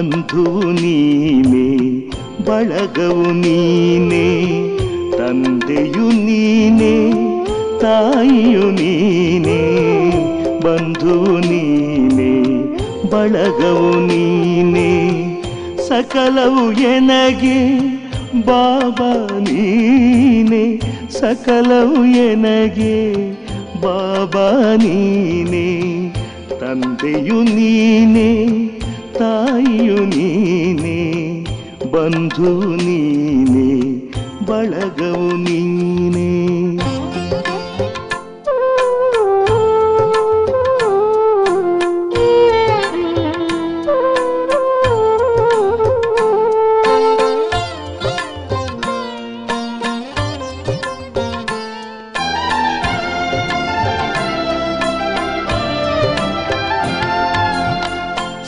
ಬಂಧುವು ನೀನೇ ಬಳಗವು ನೀನೇ ತಂದೆಯು ನೀನೇ ತಾಯಿಯು ನೀನೇ ಬಂಧುವು ನೀನೇ ಬಳಗವು ನೀನೇ ಸಕಲವು ಎನಗೆ ಬಾಬಾ ನೀನೇ ಸಕಲವು ಎನಗೆ ಬಾಬಾ ನೀನೇ ತಂದೆಯು ನೀನೇ ತಾಯಿಯು ನೀನೇ ಬಂಧು ನೀನೇ ಬಳಗವು ನೀನೇ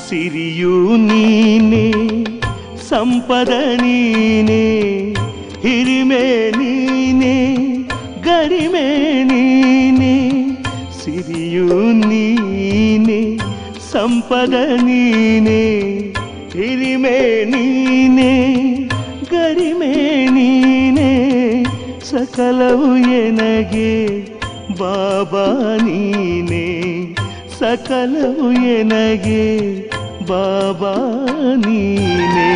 ಸಿರಿಯು ನೀನೇ ಸಂಪದ ನೀನೇ ಹಿರಿಮೆ ನೀನೇ ಗರಿಮೆ ನೀನೇ ಸಿರಿಯು ನೀನೇ ಸಂಪದ ನೀನೇ ಹಿರಿಮೆ ನೀನೇ ಗರಿಮೆ ನೀನೇ ಸಕಲವು ಎನಗೆ ಬಾಬಾ ನೀನೇ ಸಕಲವು ಎನಗೆ ಬಾಬಾ ನೀನೇ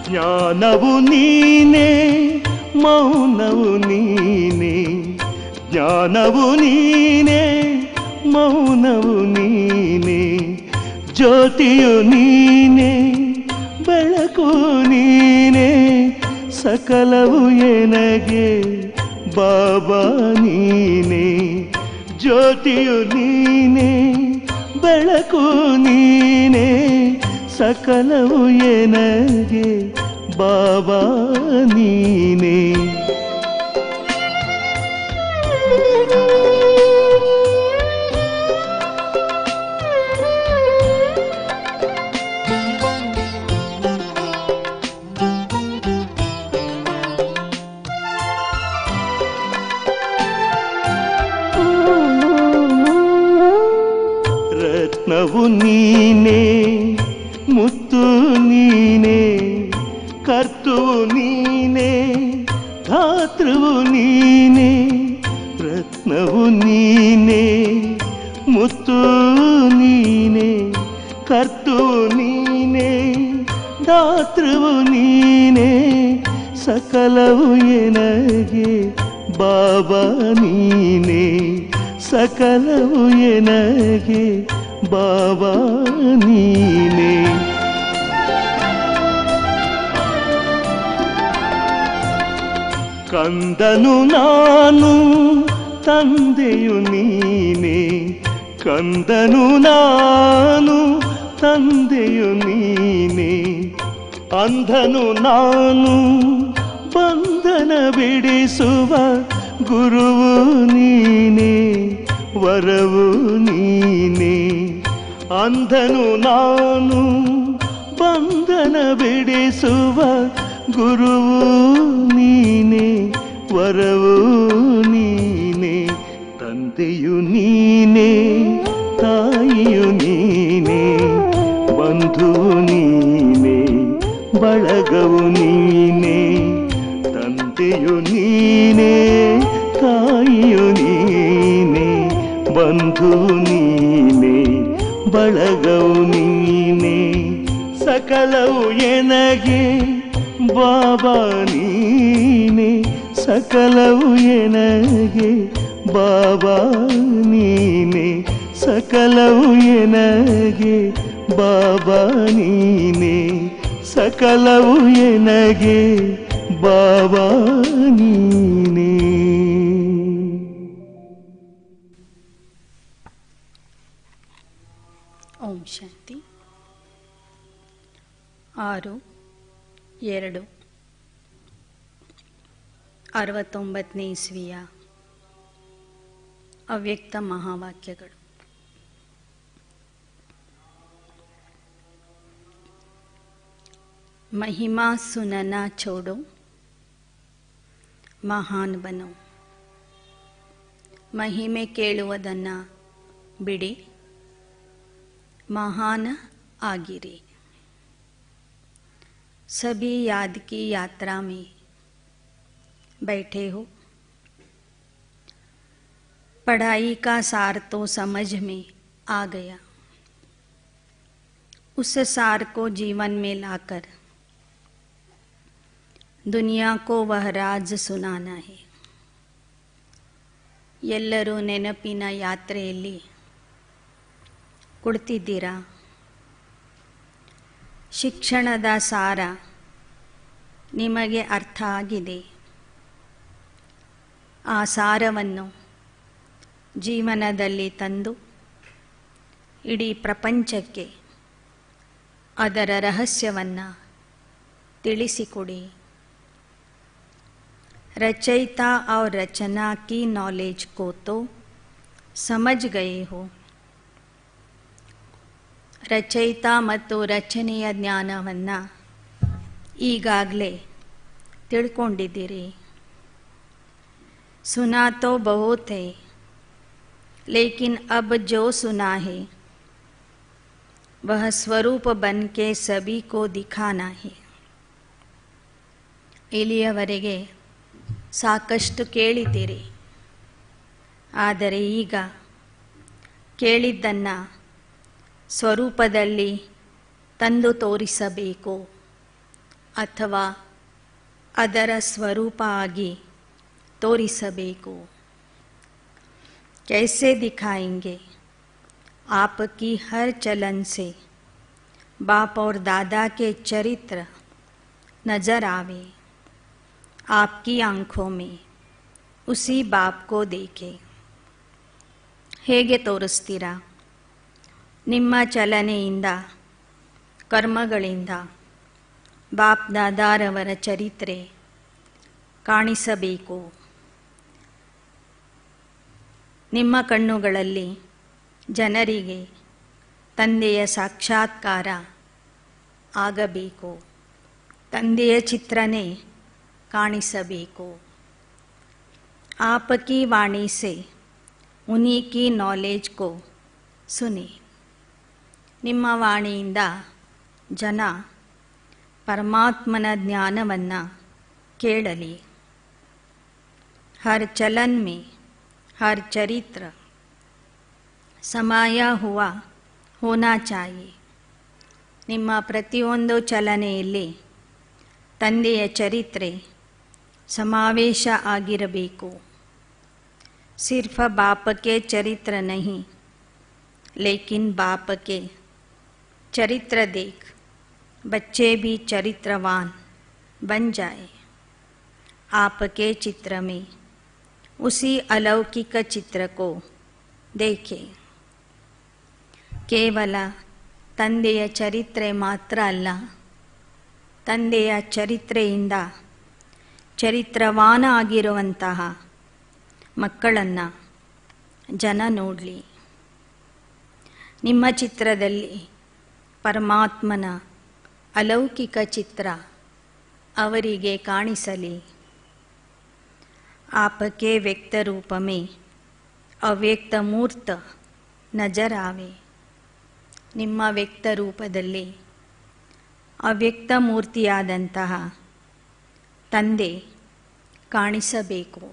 ಜ್ಞಾನವು ನೀನೇ ಮೌನವು ನೀನೇ ಜ್ಞಾನವು ನೀನೇ ಮೌನವು ನೀನೇ ಜ್ಯೋತಿಯು ನೀನೇ ಬೆಳಕು ನೀನೇ ಸಕಲವು ಎನಗೆ ಬಾಬಾ ನೀನೇ ಜ್ಯೋತಿಯು ನೀನೇ ಬೆಳಕು ನೀನೇ ಸಕಲವು ಎನಗೆ ಬಾಬಾ ನೀನೇ ರತ್ನವು ನೀನೇ ಮುತ್ತು ನೀನೇ ಕರ್ತುವು ನೀನೇ ಧಾತೃವು ನೀನೇ ರತ್ನವು ನೀನೇ ಮುತ್ತು ನೀನೇ ಕರ್ತುವು ನೀನೇ ಧಾತೃವು ನೀನೇ ಸಕಲವು ಎನಗೆ ಬಾಬಾ ನೀನೇ ಸಕಲವು ಎನಗೆ ಬಾಬಾ ನೀನೇ ಕಂದನು ನಾನು ತಂದೆಯು ನೀನೇ ಕಂದನು ನಾನು ತಂದೆಯು ನೀನೇ ಅಂಧನು ನಾನು ಬಂಧನ ಬಿಡಿಸುವ ಗುರುವು ನೀನೇ ವರವು ನೀನೇ ಅಂಧನು ನಾನು ಬಂಧನ ಬಿಡಿಸುವ ಗುರುವು ನೀನೇ ವರವು ನೀನೇ ತಂದೆಯು ನೀನೇ ತಾಯಿಯು ನೀನೇ ಬಂಧು ನೀನೇ ಬಳಗವು ನೀನೇ ತಂದೆಯು ನೀನೇ ತಾಯಿಯು ನೀನೇ ಬಂಧು ನೀನೇ ಬಳಗವು ನೀನೇ ಸಕಲವು ಎನಗೆ ಬಾಬಾ ನೀನೇ ಸಕಲವು ಎನಗೆ ಬಾಬಾ ನೀನೇ ಸಕಲವು ಎನಗೆ ಬಾಬಾ ನೀನೇ ಸಕಲವು ಎನಗೆ ಬಾಬಾ ನೀನೇ ಓಂ ಶಾಂತಿ 6/2/69 ಇಸ್ವಿಯ ಅವ್ಯಕ್ತ ಮಹಾವಾಕ್ಯಗಳು. महिमा सुनना छोड़ो ಮಹಾನ್ ಬನೋ. ಮಹಿಮೆ ಕೇಳುವುದನ್ನು बिड़ी महान आगिरी। सभी याद की यात्रा में बैठे हो। पढ़ाई का सार तो समझ में आ गया। उस सार को जीवन में लाकर दुनिया को वह राज सुनाना है। ಎಲ್ಲರೂ ನೆನಪಿನ ಯಾತ್ರೆಯಲ್ಲಿ ಕುಳಿತಿದ್ದೀರಾ? ಶಿಕ್ಷಣದ ಸಾರ ನಿಮಗೆ ಅರ್ಥ ಆಗಿದೆ. ಆ ಸಾರವನ್ನು ಜೀವನದಲ್ಲಿ ತಂದು ಇಡೀ ಪ್ರಪಂಚಕ್ಕೆ ಅದರ ರಹಸ್ಯವನ್ನು ತಿಳಿಸಿಕೊಡಿ. रचयिता और रचना की नॉलेज को तो समझ गए हो. ರಚಯಿತ ಮತ್ತು ರಚನೆಯ ಜ್ಞಾನವನ್ನು ಈಗಾಗಲೇ ತಿಳ್ಕೊಂಡಿದ್ದೀರಿ. सुना तो बहुत है, लेकिन अब जो सुना है वह स्वरूप बन के सभी को दिखाना है. ಇಲ್ಲಿಯವರೆಗೆ ಸಾಕಷ್ಟು ಕೇಳಿದ್ದೀರಿ. ಆದರೆ ಈಗ ಕೇಳಿದ್ದನ್ನು ಸ್ವರೂಪದಲ್ಲಿ ತಂದು ತೋರಿಸಬೇಕು ಅಥವಾ ಅದರ ಸ್ವರೂಪ ಆಗಿ ತೋರಿಸಬೇಕು. कैसे दिखाएंगे? आपकी हर चलन से बाप और दादा के चरित्र नजर आवे. आपकी आंखों में उसी बाप को देखे. ಹೇಗೆ ತೋರಿಸ್ತೀರಾ? ನಿಮ್ಮ ಚಲನೆಯಿಂದ, ಕರ್ಮಗಳಿಂದ ಬಾಪ್ ದಾದಾರವರ ಚರಿತ್ರೆ ಕಾಣಿಸಬೇಕು. ನಿಮ್ಮ ಕಣ್ಣುಗಳಲ್ಲಿ ಜನರಿಗೆ ತಂದೆಯ ಸಾಕ್ಷಾತ್ಕಾರ ಆಗಬೇಕು. ತಂದೆಯ ಚಿತ್ರನೇ ಕಾಣಿಸಬೇಕು. आपकी वाणी से उन्हीं की नॉलेज को सुने. ನಿಮ್ಮ ವಾಣಿಯಿಂದ ಜನ ಪರಮಾತ್ಮನ ಜ್ಞಾನವನ್ನು ಕೇಳಲಿ. हर चलन में हर चरित्र समाया हुआ होना चाहिए. ನಿಮ್ಮ ಪ್ರತಿಯೊಂದು ಚಲನೆಯಲ್ಲಿ ತಂದೆಯ ಚರಿತ್ರೆ समावेश ಆಗಿರಬೇಕು. सिर्फ बाप के चरित्र नहीं, लेकिन बाप के चरित्र देख बच्चे भी चरित्रवान बन जाए. आपके चित्र में उसी अलौकिक चित्र को देखें. ಕೇವಲ ತಂದೆಯ ಚರಿತ್ರೆ ಮಾತ್ರ ಅಲ್ಲ, ತಂದೆಯ ಚರಿತ್ರೆಯಿಂದ ಚರಿತ್ರವಾನ ಆಗಿರುವಂತಹ ಮಕ್ಕಳನ್ನು ಜನ ನೋಡಲಿ. ನಿಮ್ಮ ಚಿತ್ರದಲ್ಲಿ ಪರಮಾತ್ಮನ ಅಲೌಕಿಕ ಚಿತ್ರ ಅವರಿಗೆ ಕಾಣಿಸಲಿ. आपके व्यक्त रूप में ಅವ್ಯಕ್ತ ಮೂರ್ತ ನಜರ್ ಆವೆ. ನಿಮ್ಮ ವ್ಯಕ್ತ ರೂಪದಲ್ಲಿ ಅವ್ಯಕ್ತ ಮೂರ್ತಿಯಾದಂತಹ ತಂದೆ ಕಾಣಿಸಬೇಕು.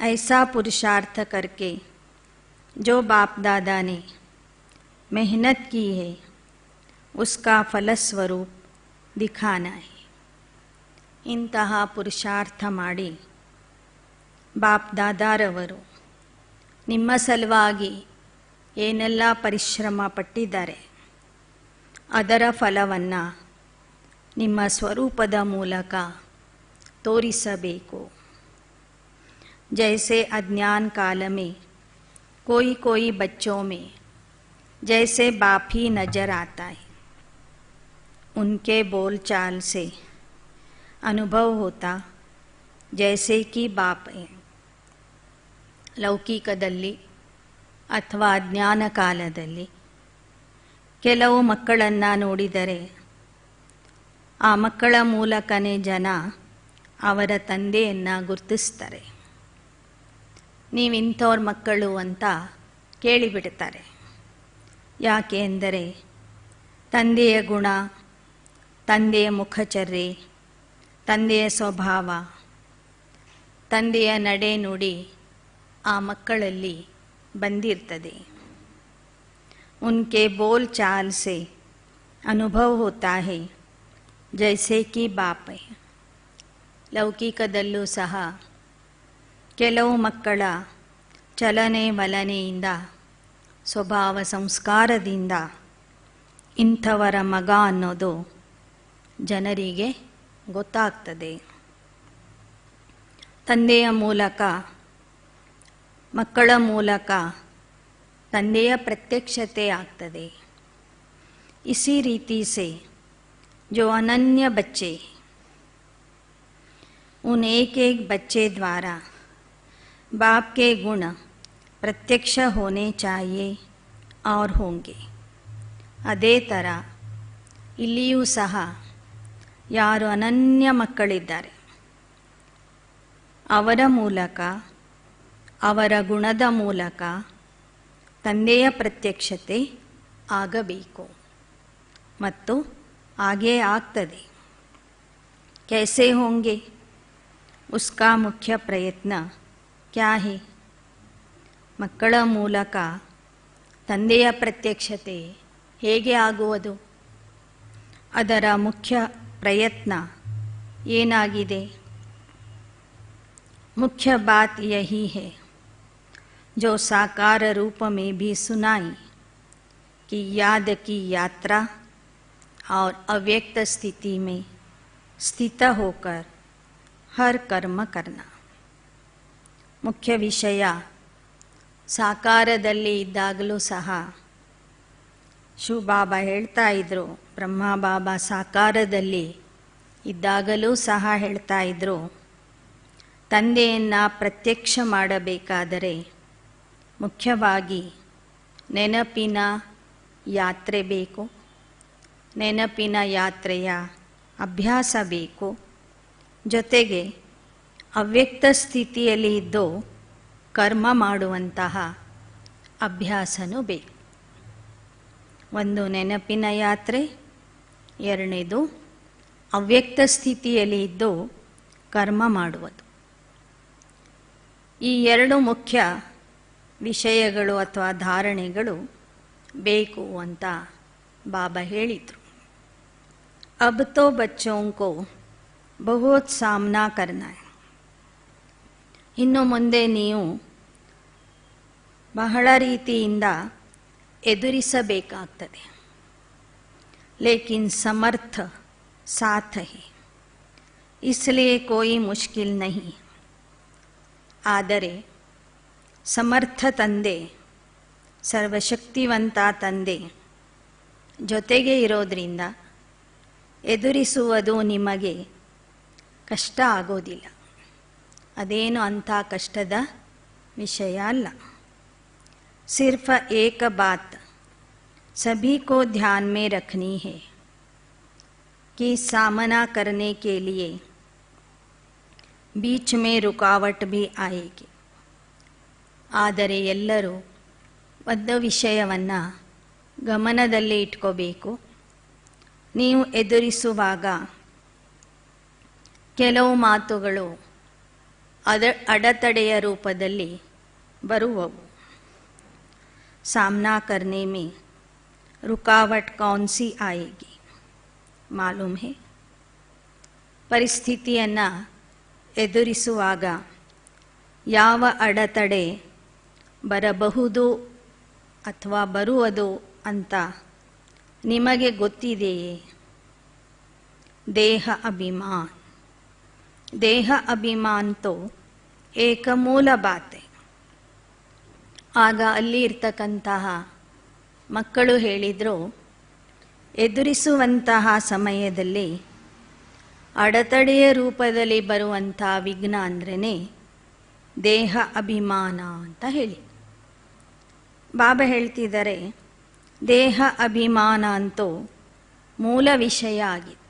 ऐसा पुरुषार्थ करके जो बाप दादा ने मेहनत की है उसका फलस्वरूप दिखाना है. ಇಂತಹ ಪುರುಷಾರ್ಥ ಮಾಡಿ ಬಾಪ್ ದಾದಾರವರು ನಿಮ್ಮ ಸಲುವಾಗಿ ಏನೆಲ್ಲ ಪರಿಶ್ರಮ ಪಟ್ಟಿದ್ದಾರೆ ಅದರ ಫಲವನ್ನು ನಿಮ್ಮ ಸ್ವರೂಪದ ಮೂಲಕ ತೋರಿಸಬೇಕು. जैसे अज्ञान काल में कोई कोई बच्चों में जैसे बाप ही नजर आता है, उनके बोलचाल से अनुभव होता जैसे कि बाप है. ಲೌಕಿಕದಲ್ಲಿ ಅಥವಾ ಅಜ್ಞಾನ ಕಾಲದಲ್ಲಿ ಕೆಲವು ಮಕ್ಕಳನ್ನು ನೋಡಿದರೆ ಆ ಮಕ್ಕಳ ಮೂಲಕನೇ ಜನ ಅವರ ತಂದೆಯನ್ನು ಗುರುತಿಸ್ತಾರೆ. ನೀವಿಂಥವ್ರ ಮಕ್ಕಳು ಅಂತ ಕೇಳಿಬಿಡ್ತಾರೆ. ಯಾಕೆ ಎಂದರೆ ತಂದೆಯ ಗುಣ, ತಂದೆಯ ಮುಖಚರ್ಯೆ, ತಂದೆಯ ಸ್ವಭಾವ, ತಂದೆಯ ನಡೆ ನುಡಿ ಆ ಮಕ್ಕಳಲ್ಲಿ ಬಂದಿರ್ತದೆ. उनके बोल चाल से अनुभव होता है जैसे कि बाप है. ಲೌಕಿಕದಲ್ಲೂ ಸಹ ಕೆಲವು ಮಕ್ಕಳ ಚಲನೆ ವಲನೆಯಿಂದ, ಸ್ವಭಾವ ಸಂಸ್ಕಾರದಿಂದ ಇಂಥವರ ಮಗ ಅನ್ನೋದು ಜನರಿಗೆ ಗೊತ್ತಾಗ್ತದೆ. ತಂದೆಯ ಮೂಲಕ, ಮಕ್ಕಳ ಮೂಲಕ ತಂದೆಯ ಪ್ರತ್ಯಕ್ಷತೆ ಆಗ್ತದೆ. इसी रीति से जो अनन्य बच्चे, उन एक एक बच्चे द्वारा बाप के गुण प्रत्यक्ष होने चाहिए और होंगे. ಅದೇ ಥರ ಇಲ್ಲಿಯೂ ಸಹ ಯಾರು ಅನನ್ಯ ಮಕ್ಕಳಿದ್ದಾರೆ ಅವರ ಮೂಲಕ, ಅವರ ಗುಣದ ಮೂಲಕ ತಂದೆಯ ಪ್ರತ್ಯಕ್ಷತೆ ಆಗಬೇಕು ಮತ್ತು ಹಾಗೇ ಆಗ್ತದೆ. कैसे होंगे उसका मुख्य प्रयत्न क्या है? ಮಕ್ಕಳ ಮೂಲಕ ತಂದೆಯ ಪ್ರತ್ಯಕ್ಷತೆ ಹೇಗೆ ಆಗುವುದು? ಅದರ ಮುಖ್ಯ ಪ್ರಯತ್ನ ಏನಾಗಿದೆ? मुख्य बात यही है जो साकार रूप में भी सुनाई कि याद की यात्रा और अव्यक्त स्थिति में स्थित होकर हर कर्म करना. मुख्य विषय ಸಾಕಾರದಲ್ಲಿ ಇದ್ದಾಗಲೂ ಸಹ ಶಿವಬಾಬಾ ಹೇಳ್ತಾ ಇದ್ರು, ಬ್ರಹ್ಮಬಾಬಾ ಸಾಕಾರದಲ್ಲಿ ಇದ್ದಾಗಲೂ ಸಹ ಹೇಳ್ತಾ ಇದ್ರು, ತಂದೆಯನ್ನು ಪ್ರತ್ಯಕ್ಷ ಮಾಡಬೇಕಾದರೆ ಮುಖ್ಯವಾಗಿ ನೆನಪಿನ ಯಾತ್ರೆ ಬೇಕು, ನೆನಪಿನ ಯಾತ್ರೆಯ ಅಭ್ಯಾಸ ಬೇಕು, ಜೊತೆಗೆ ಅವ್ಯಕ್ತ ಸ್ಥಿತಿಯಲ್ಲಿ ಇದ್ದು ಕರ್ಮ ಮಾಡುವಂತಹ ಅಭ್ಯಾಸನೂ ಬೇಕು. ಒಂದು ನೆನಪಿನ ಯಾತ್ರೆ, ಎರಡನೇದು ಅವ್ಯಕ್ತ ಸ್ಥಿತಿಯಲ್ಲಿ ಇದ್ದು ಕರ್ಮ ಮಾಡುವುದು. ಈ ಎರಡು ಮುಖ್ಯ ವಿಷಯಗಳು ಅಥವಾ ಧಾರಣೆಗಳು ಬೇಕು ಅಂತ ಬಾಬಾ ಹೇಳಿದರು. ಅಬ್ ತೋ ಬಚ್ಚೋಂ ಕೋ ಬಹುತ್ ಸಾಮ್ನಾ ಕರ್ನಾ ಹೈ. ಇನ್ನು ಮುಂದೆ ನೀವು ಬಹಳ ರೀತಿಯಿಂದ ಎದುರಿಸಬೇಕಾಗ್ತದೆ. ಲೇಕಿನ್ ಸಮರ್ಥ ಸಾಥ್ ಹೈ, ಇಸ್ಲಿಯೇ ಕೋಯಿ ಮುಷ್ಕಿಲ್ ನಹಿ. ಆದರೆ ಸಮರ್ಥ ತಂದೆ, ಸರ್ವಶಕ್ತಿವಂತ ತಂದೆ ಜೊತೆಗೆ ಇರೋದ್ರಿಂದ ಎದುರಿಸುವುದು ನಿಮಗೆ ಕಷ್ಟ ಆಗೋದಿಲ್ಲ. ಅದೇನು ಅಂಥ ಕಷ್ಟದ ವಿಷಯ ಅಲ್ಲ. सिर्फ एक बात सभी को ध्यान में रखनी है कि सामना करने के लिए बीच में रुकावट भी आएगी. ಆದರೆ ಎಲ್ಲರೂ ಒಂದು ವಿಷಯವನ್ನು ಗಮನದಲ್ಲಿ ಇಟ್ಕೋಬೇಕು. ನೀವು ಎದುರಿಸುವಾಗ ಕೆಲವು ಮಾತುಗಳು ಅಡೆತಡೆಯ ರೂಪದಲ್ಲಿ ಬರುವವು. सामना करने में रुकावट कौन सी आएगी मालूम है? ಪರಿಸ್ಥಿತಿಯನ್ನು ಎದುರಿಸುವಾಗ ಯಾವ ಅಡೆತಡೆ ಬರಬಹುದು ಅಥವಾ ಬರುವುದು ಅಂತ ನಿಮಗೆ ಗೊತ್ತಿದೆಯೇ? ದೇಹ ಅಭಿಮಾನ. ದೇಹ ಅಭಿಮಾನ ತೋ ಏಕ ಮೂಲ ಬಾತೆ. ಆಗ ಅಲ್ಲಿ ಇರ್ತಕ್ಕಂತಹ ಮಕ್ಕಳು ಹೇಳಿದರು, ಎದುರಿಸುವಂತಹ ಸಮಯದಲ್ಲಿ ಅಡೆತಡೆಯ ರೂಪದಲ್ಲಿ ಬರುವಂಥ ವಿಘ್ನ ಅಂದ್ರೇ ದೇಹ ಅಭಿಮಾನ ಅಂತ ಹೇಳಿ. ಬಾಬಾ ಹೇಳ್ತಿದ್ದಾರೆ, ದೇಹ ಅಭಿಮಾನ ಅಂತೂ ಮೂಲ ವಿಷಯ ಆಗಿದೆ.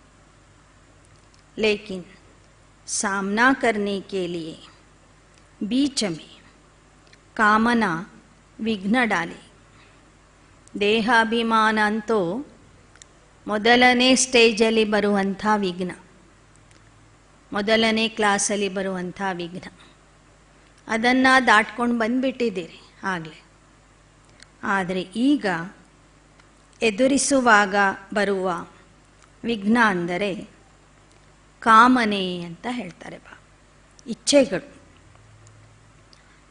ಲೇಕಿನ್ ಸಾಮ್ನಾ ಕರ್ನೆ ಕೆ ಲಿಯೆ बीच में ಕಾಮನ ವಿಘ್ನ ಡಾಲಿ. ದೇಹಾಭಿಮಾನ ಅಂತೂ ಮೊದಲನೇ ಸ್ಟೇಜಲ್ಲಿ ಬರುವಂಥ ವಿಘ್ನ, ಮೊದಲನೇ ಕ್ಲಾಸಲ್ಲಿ ಬರುವಂಥ ವಿಘ್ನ. ಅದನ್ನು ದಾಟ್ಕೊಂಡು ಬಂದುಬಿಟ್ಟಿದ್ದೀರಿ ಆಗಲೇ. ಆದರೆ ಈಗ ಎದುರಿಸುವಾಗ ಬರುವ ವಿಘ್ನ ಅಂದರೆ ಕಾಮನೆ ಅಂತ ಹೇಳ್ತಾರೆ. ಇಚ್ಛೆಗಳು.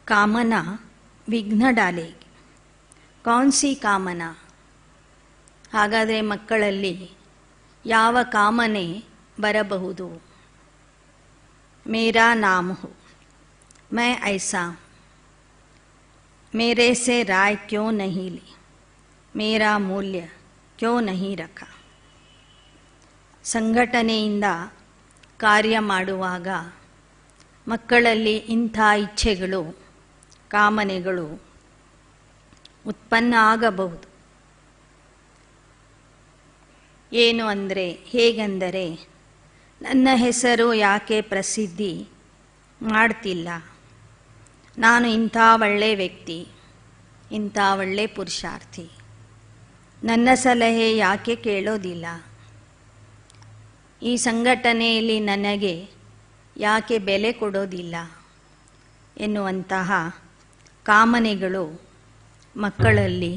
ಕಾಮನ ವಿಘ್ನ ಡಾಲೇಗಿ. ಕೌನ್ಸಿ ಕಾಮನ? ಹಾಗಾದರೆ ಮಕ್ಕಳಲ್ಲಿ ಯಾವ ಕಾಮನೆ ಬರಬಹುದು? ಮೇರಾ ನಾಮ್ ಹೋ, ಮೈ ಐಸಾ, ಮೇರೆ ಸೆ ರಾಯ್ ಕ್ಯೋ ನಹೀ ಲಿ, ಮೇರಾ ಮೂಲ್ಯ ಕ್ಯೋ ನಹೀ ರಖ. ಸಂಘಟನೆಯಿಂದ ಕಾರ್ಯ ಮಾಡುವಾಗ ಮಕ್ಕಳಲ್ಲಿ ಇಂಥ ಇಚ್ಛೆಗಳು, ಕಾಮನೆಗಳು ಉತ್ಪನ್ನ ಆಗಬಹುದು. ಏನು ಅಂದರೆ, ಹೇಗೆಂದರೆ, ನನ್ನ ಹೆಸರು ಯಾಕೆ ಪ್ರಸಿದ್ಧಿ ಮಾಡ್ತಿಲ್ಲ, ನಾನು ಇಂಥ ಒಳ್ಳೆ ವ್ಯಕ್ತಿ, ಇಂಥ ಒಳ್ಳೆ ಪುರುಷಾರ್ಥಿ, ನನ್ನ ಸಲಹೆ ಯಾಕೆ ಕೇಳೋದಿಲ್ಲ, ಈ ಸಂಘಟನೆಯಲ್ಲಿ ನನಗೆ ಯಾಕೆ ಬೆಲೆ ಕೊಡೋದಿಲ್ಲ ಎನ್ನುವಂತಹ ಕಾಮನೆಗಳು ಮಕ್ಕಳಲ್ಲಿ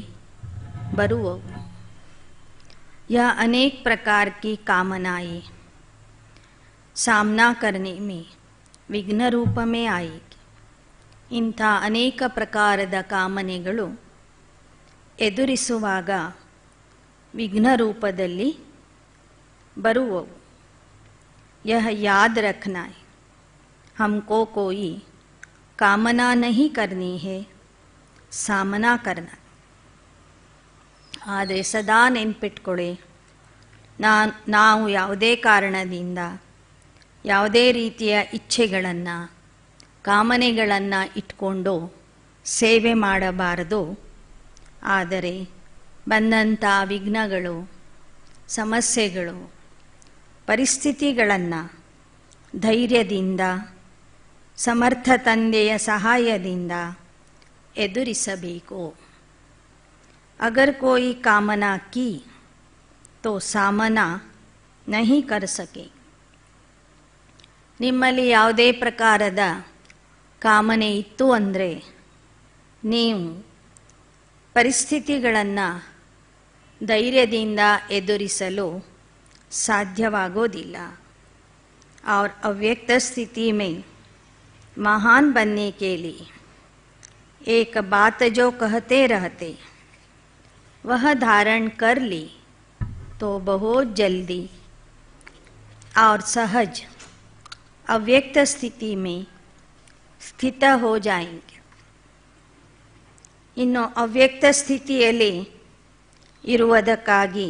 ಬರುವವು. यह अनेक प्रकार की कामनाएं सामना करने में विघ्न रूप में आएगी. ಇಂಥ ಅನೇಕ ಪ್ರಕಾರದ ಕಾಮನೆಗಳು ಎದುರಿಸುವಾಗ ವಿಘ್ನ ರೂಪದಲ್ಲಿ ಬರುವವು. यह याद रखना है, हमको कोई कामना नहीं करनी है, सामना करना. ಆದರೆ ಸದಾ ನೆನ್ಪಿಟ್ಕೊಳ್ಳಿ, ನಾವು ಯಾವುದೇ ಕಾರಣದಿಂದ ಯಾವುದೇ ರೀತಿಯ ಇಚ್ಛೆಗಳನ್ನು, ಕಾಮನೆಗಳನ್ನು ಇಟ್ಕೊಂಡು ಸೇವೆ ಮಾಡಬಾರದು. ಆದರೆ ಬಂದಂಥ ವಿಘ್ನಗಳು, ಸಮಸ್ಯೆಗಳು, ಪರಿಸ್ಥಿತಿಗಳನ್ನು ಧೈರ್ಯದಿಂದ, ಸಮರ್ಥ ತಂದೆಯ ಸಹಾಯದಿಂದ ಎದುರಿಸಬೇಕು. अगर कोई कामना की तो सामना नहीं कर सके. ನಿಮ್ಮಲ್ಲಿ ಯಾವುದೇ ಪ್ರಕಾರದ ಕಾಮನೆ ಇತ್ತು ಅಂದರೆ ನೀವು ಪರಿಸ್ಥಿತಿಗಳನ್ನು ಧೈರ್ಯದಿಂದ ಎದುರಿಸಲು ಸಾಧ್ಯವಾಗೋದಿಲ್ಲ. और अव्यक्त स्थिति में महान बनने के लिए एक बात जो कहते रहते वह धारण कर ली तो बहुत जल्दी और सहज अव्यक्त स्थिति में स्थित हो जाएंगे. ಇನ್ನು ಅವ್ಯಕ್ತ ಸ್ಥಿತಿಯಲ್ಲಿ ಇರುವುದಕ್ಕಾಗಿ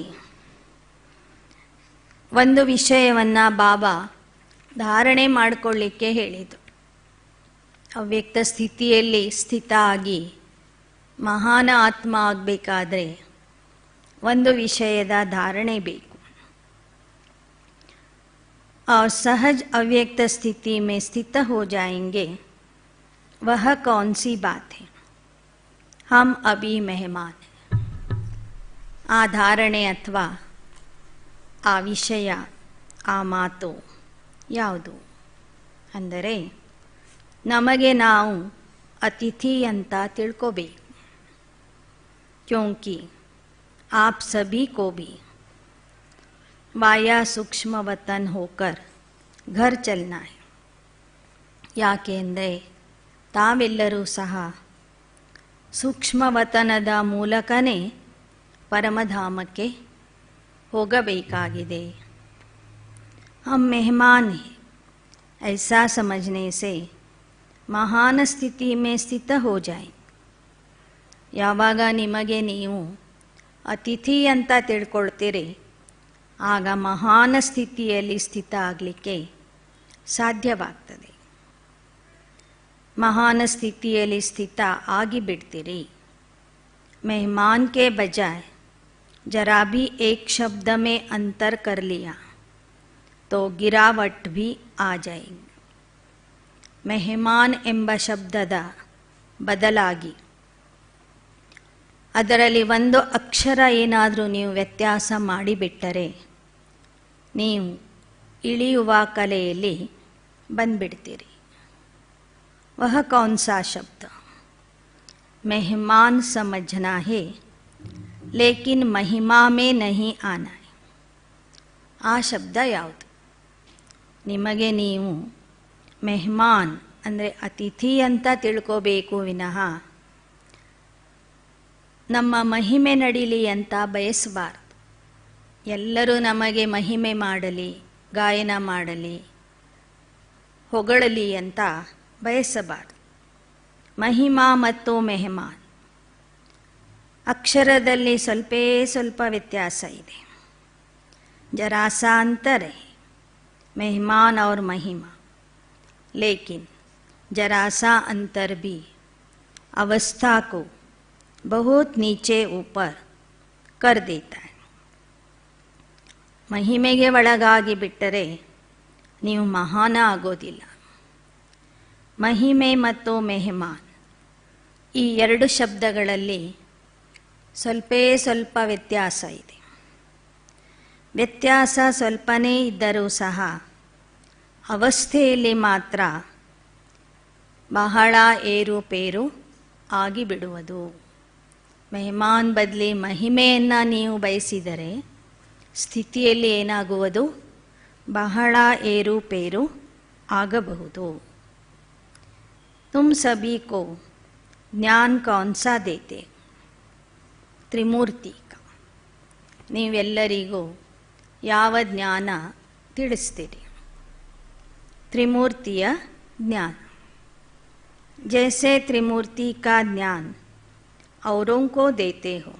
ಒಂದು ವಿಷಯವನ್ನು ಬಾಬಾ ಧಾರಣೆ ಮಾಡಿಕೊಳ್ಳಿಕ್ಕೆ ಹೇಳಿದರು. ಅವ್ಯಕ್ತ ಸ್ಥಿತಿಯಲ್ಲಿ ಸ್ಥಿತ ಆಗಿ ಮಹಾನ ಆತ್ಮ ಆಗಬೇಕಾದ್ರೆ ಒಂದು ವಿಷಯದ ಧಾರಣೆ ಬೇಕು. और सहज अव्यक्त स्थिति में स्थित हो जाएंगे, वह कौन सी बात है? हम अभी मेहमान हैं. ಆ ಧಾರಣೆ ಅಥವಾ ಆ ವಿಷಯ, ಆ ಮಾತು ಯಾವುದು ಅಂದರೆ, ನಮಗೆ ನಾವು ಅತಿಥಿ ಅಂತ ತಿಳ್ಕೋಬೇಕು. क्योंकि आप सभी को भी वाया सूक्ष्म वतन होकर घर चलना है. ಯಾಕೆ ಅಂದರೆ ತಾವೆಲ್ಲರೂ ಸಹ ಸೂಕ್ಷ್ಮ ವತನದ ಮೂಲಕನೇ ಪರಮಧಾಮಕ್ಕೆ ಹೋಗಬೇಕಾಗಿದೆ. हम मेहमान हैं ऐसा समझने से महान स्थिति में स्थित हो जाए. ಯಾವಾಗ ನಿಮಗೆ ನೀವು ಅತಿಥಿ ಅಂತ ತಿಳ್ಕೊಳ್ತೀರಿ, ಆಗ ಮಹಾನ ಸ್ಥಿತಿಯಲ್ಲಿ ಸ್ಥಿತ ಆಗಲಿಕ್ಕೆ ಸಾಧ್ಯವಾಗ್ತದೆ. ಮಹಾನ ಸ್ಥಿತಿಯಲ್ಲಿ ಸ್ಥಿತ ಆಗಿಬಿಡ್ತೀರಿ. मेहमान के बजाय जरा भी एक शब्द में अंतर कर लिया तो ಗಿರಾವಟ್ भी आ जाएंगे. ಮೆಹಮಾನ್ ಎಂಬ ಶಬ್ದದ ಬದಲಾಗಿ ಅದರಲ್ಲಿ ಒಂದು ಅಕ್ಷರ ಏನಾದರೂ ನೀವು ವ್ಯತ್ಯಾಸ ಮಾಡಿಬಿಟ್ಟರೆ ನೀವು ಇಳಿಯುವ ಕಲೆಯಲ್ಲಿ ಬಂದ್ಬಿಡ್ತೀರಿ. ವಹ ಕೌನ್ ಸಾ ಶಬ್ದ? ಮೆಹಮಾನ್ ಸಮझना है ಲೇಕಿನ್ ಮಹಿಮಾ ಮೇ ನಹಿ ಆನಾ ಹೈ. ಆ ಶಬ್ದ ಯಾವುದು? ನಿಮಗೆ ನೀವು ಮೆಹಮಾನ್ ಅಂದರೆ ಅತಿಥಿ ಅಂತ ತಿಳ್ಕೋಬೇಕು ವಿನಃ ನಮ್ಮ ಮಹಿಮೆ ನಡೀಲಿ ಅಂತ ಬಯಸಬಾರ್ದು. ಎಲ್ಲರೂ ನಮಗೆ ಮಹಿಮೆ ಮಾಡಲಿ, ಗಾಯನ ಮಾಡಲಿ, ಹೊಗಳಲಿ ಅಂತ ಬಯಸಬಾರ್ದು. ಮಹಿಮಾ ಮತ್ತು ಮೆಹಮಾನ್ ಅಕ್ಷರದಲ್ಲಿ ಸ್ವಲ್ಪ ವ್ಯತ್ಯಾಸ ಇದೆ. जरा सा अंतर है मेहमान और महिमा, लेकिन जरा सा अंतर भी अवस्था को बहुत नीचे ऊपर कर देता है. ಮಹಿಮೆಗೆ ಒಳಗಾಗಿ ಬಿಟ್ಟರೆ ನೀವು ಮಹಾನ ಆಗೋದಿಲ್ಲ. ಮಹಿಮೆ ಮತ್ತು ಮೆಹಮಾನ್ ಈ ಎರಡು ಶಬ್ದಗಳಲ್ಲಿ ಸ್ವಲ್ಪ ವ್ಯತ್ಯಾಸ ಇದೆ. ವ್ಯತ್ಯಾಸ ಸ್ವಲ್ಪನೇ ಇದ್ದರೂ ಸಹ ಅವಸ್ಥೆಯಲ್ಲಿ ಮಾತ್ರ ಬಹಳ ಏರುಪೇರು ಆಗಿಬಿಡುವುದು. ಮೆಹಮಾನ್ ಬದಲಿ ಮಹಿಮೆಯನ್ನು ನೀವು ಬಯಸಿದರೆ ಸ್ಥಿತಿಯಲ್ಲಿ ಏನಾಗುವುದು? ಬಹಳ ಏರುಪೇರು ಆಗಬಹುದು. ತುಮ್ ಸಭಿ ಕೋ ಜ್ಞಾನ್ ಕೌನ್ ಸಾ ದೇತೆ? ತ್ರಿಮೂರ್ತಿ ಕಾ. ನೀವೆಲ್ಲರಿಗೂ ಯಾವ ಜ್ಞಾನ ತಿಳಿಸ್ತೀರಿ? त्रिमूर्तिय ज्ञान. जैसे त्रिमूर्ति का ज्ञान औरों को देते हो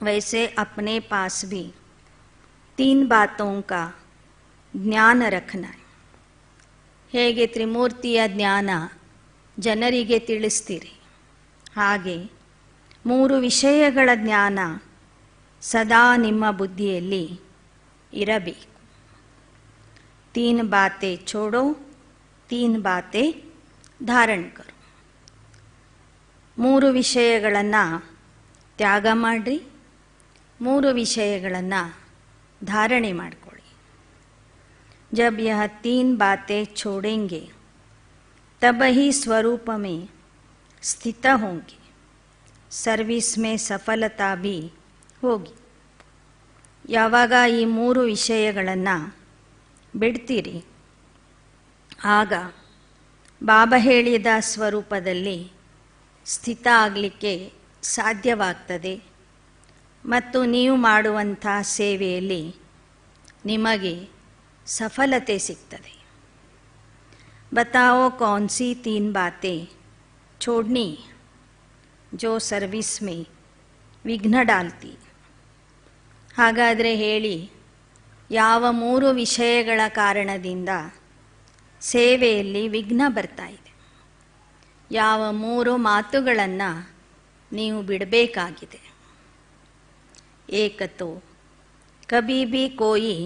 वैसे अपने पास भी 3 बातों का ज्ञान रखना है. ಹೇಗೆ ತ್ರಿಮೂರ್ತಿಯ ಜ್ಞಾನ ಜನರಿಗೆ ತಿಳಿಸ್ತೀರಿ ಹಾಗೆ 3 ವಿಷಯಗಳ ಜ್ಞಾನ ಸದಾ ನಿಮ್ಮ ಬುದ್ಧಿಯಲ್ಲಿ ಇರಬೇಕು. 3 बातें छोड़ो, 3 बातें धारण करो. 3 ವಿಷಯಗಳನ್ನು ತ್ಯಾಗ ಮಾಡಿರಿ, 3 ವಿಷಯಗಳನ್ನು ಧಾರಣೆ ಮಾಡಿಕೊಳ್ಳಿ. जब यह 3 बातें छोड़ेंगे तब ही स्वरूप में स्थित होंगे, सर्विस में सफलता भी होगी. ಯಾವಾಗ ಈ 3 ವಿಷಯಗಳನ್ನು ಬಿಡ್ತೀರಿ ಆಗ ಬಾಬಾ ಹೇಳಿದ ಸ್ವರೂಪದಲ್ಲಿ ಸ್ಥಿತ ಆಗಲಿಕ್ಕೆ ಸಾಧ್ಯವಾಗ್ತದೆ ಮತ್ತು ನೀವು ಮಾಡುವಂಥ ಸೇವೆಯಲ್ಲಿ ನಿಮಗೆ ಸಫಲತೆ ಸಿಗ್ತದೆ. बताओ कौन सी 3 बातें छोड़नी जो सर्विस में विघ्न डालती. ಹಾಗಾದರೆ ಹೇಳಿ, ಯಾವ 3 ವಿಷಯಗಳ ಕಾರಣದಿಂದ ಸೇವೆಯಲ್ಲಿ ವಿಘ್ನ ಬರ್ತಾ ಇದೆ? ಯಾವ 3 ಮಾತುಗಳನ್ನು ನೀವು ಬಿಡಬೇಕಾಗಿದೆ? ಏಕತೋ ಕಭಿ ಭಿ ಕೋಯಿ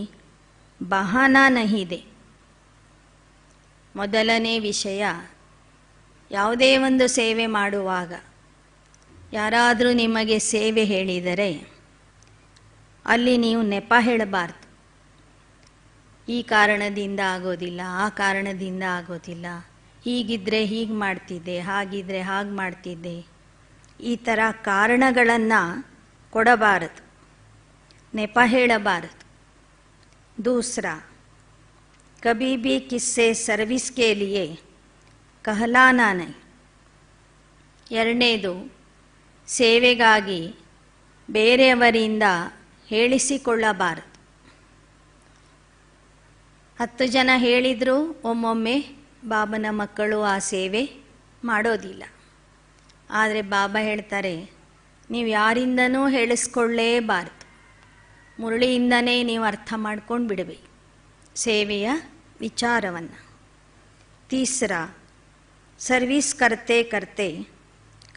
ಬಹಾನಾ ನಹಿ ದೆ. ಮೊದಲನೇ ವಿಷಯ, ಯಾವುದೇ ಒಂದು ಸೇವೆ ಮಾಡುವಾಗ ಯಾರಾದರೂ ನಿಮಗೆ ಸೇವೆ ಹೇಳಿದರೆ ಅಲ್ಲಿ ನೀವು ನೆಪ ಹೇಳಬಾರ್ದು. ಈ ಕಾರಣದಿಂದ ಆಗೋದಿಲ್ಲ, ಆ ಕಾರಣದಿಂದ ಆಗೋದಿಲ್ಲ, ಹೀಗಿದ್ದರೆ ಹೀಗೆ ಮಾಡ್ತಿದ್ದೆ, ಹಾಗಿದ್ದರೆ ಹಾಗೆ ಮಾಡ್ತಿದ್ದೆ, ಈ ಥರ ಕಾರಣಗಳನ್ನು ಕೊಡಬಾರದು, ನೆಪ ಹೇಳಬಾರದು. दूसरा, कभी भी किससे सर्विस के लिए कहलाना नहीं. ಎರಡನೇದು, ಸೇವೆಗಾಗಿ ಬೇರೆಯವರಿಂದ ಹೇಳಿಸಿಕೊಳ್ಳಬಾರದು. 10 ಜನ ಹೇಳಿದರೂ ಒಮ್ಮೊಮ್ಮೆ ಬಾಬನ ಮಕ್ಕಳು ಆ ಸೇವೆ ಮಾಡೋದಿಲ್ಲ. ಆದರೆ ಬಾಬಾ ಹೇಳ್ತಾರೆ, ನೀವು ಯಾರಿಂದನೂ ಹೇಳಿಸ್ಕೊಳ್ಳೇಬಾರದು, ಮುರಳಿಯಿಂದನೇ ನೀವು ಅರ್ಥ ಮಾಡ್ಕೊಂಡು ಬಿಡಬೇಕು ಸೇವೆಯ ವಿಚಾರವನ್ನು. ತೀಸರಾ, ಸರ್ವಿಸ್ ಕರ್ತೆ ಕರ್ತೆ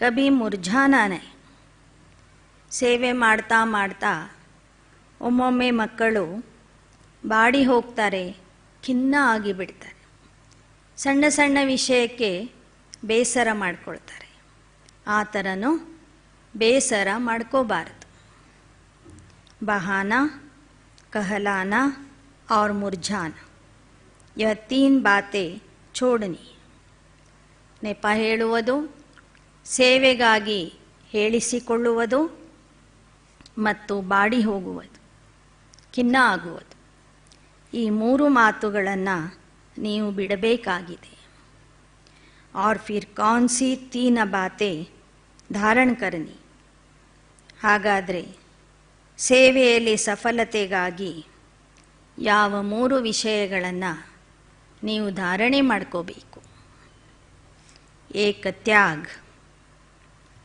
ಕಭಿ ಮುರ್ಜಾನಾ ನಹಿ. ಸೇವೆ ಮಾಡ್ತಾ ಮಾಡ್ತಾ ಒಮ್ಮೊಮ್ಮೆ ಮಕ್ಕಳು ಬಾಡಿ ಹೋಗ್ತಾರೆ, ಖಿನ್ನ ಆಗಿಬಿಡ್ತಾರೆ. ಸಣ್ಣ ಸಣ್ಣ ವಿಷಯಕ್ಕೆ ಬೇಸರ ಮಾಡ್ಕೊಳ್ತಾರೆ. ಆ ಥರನೂ ಬೇಸರ ಮಾಡ್ಕೋಬಾರದು. बहाना, कहलाना और मुरझाना, यह 3 बातें छोड़नी. ನೆಪ ಹೇಳುವುದು, ಸೇವೆಗಾಗಿ ಹೇಳಿಸಿಕೊಳ್ಳುವುದು ಮತ್ತು ಬಾಡಿ ಹೋಗುವುದು, ಖಿನ್ನ ಆಗುವುದು, ಈ 3 ಮಾತುಗಳನ್ನು ನೀವು ಬಿಡಬೇಕಾಗಿದೆ. और फिर कौन सी 3 बातें धारण करनी. ಹಾಗಾದರೆ ಸೇವೆಯಲ್ಲಿ ಸಫಲತೆಗಾಗಿ ಯಾವ 3 ವಿಷಯಗಳನ್ನು ನೀವು ಧಾರಣೆ ಮಾಡ್ಕೋಬೇಕು. एक त्याग,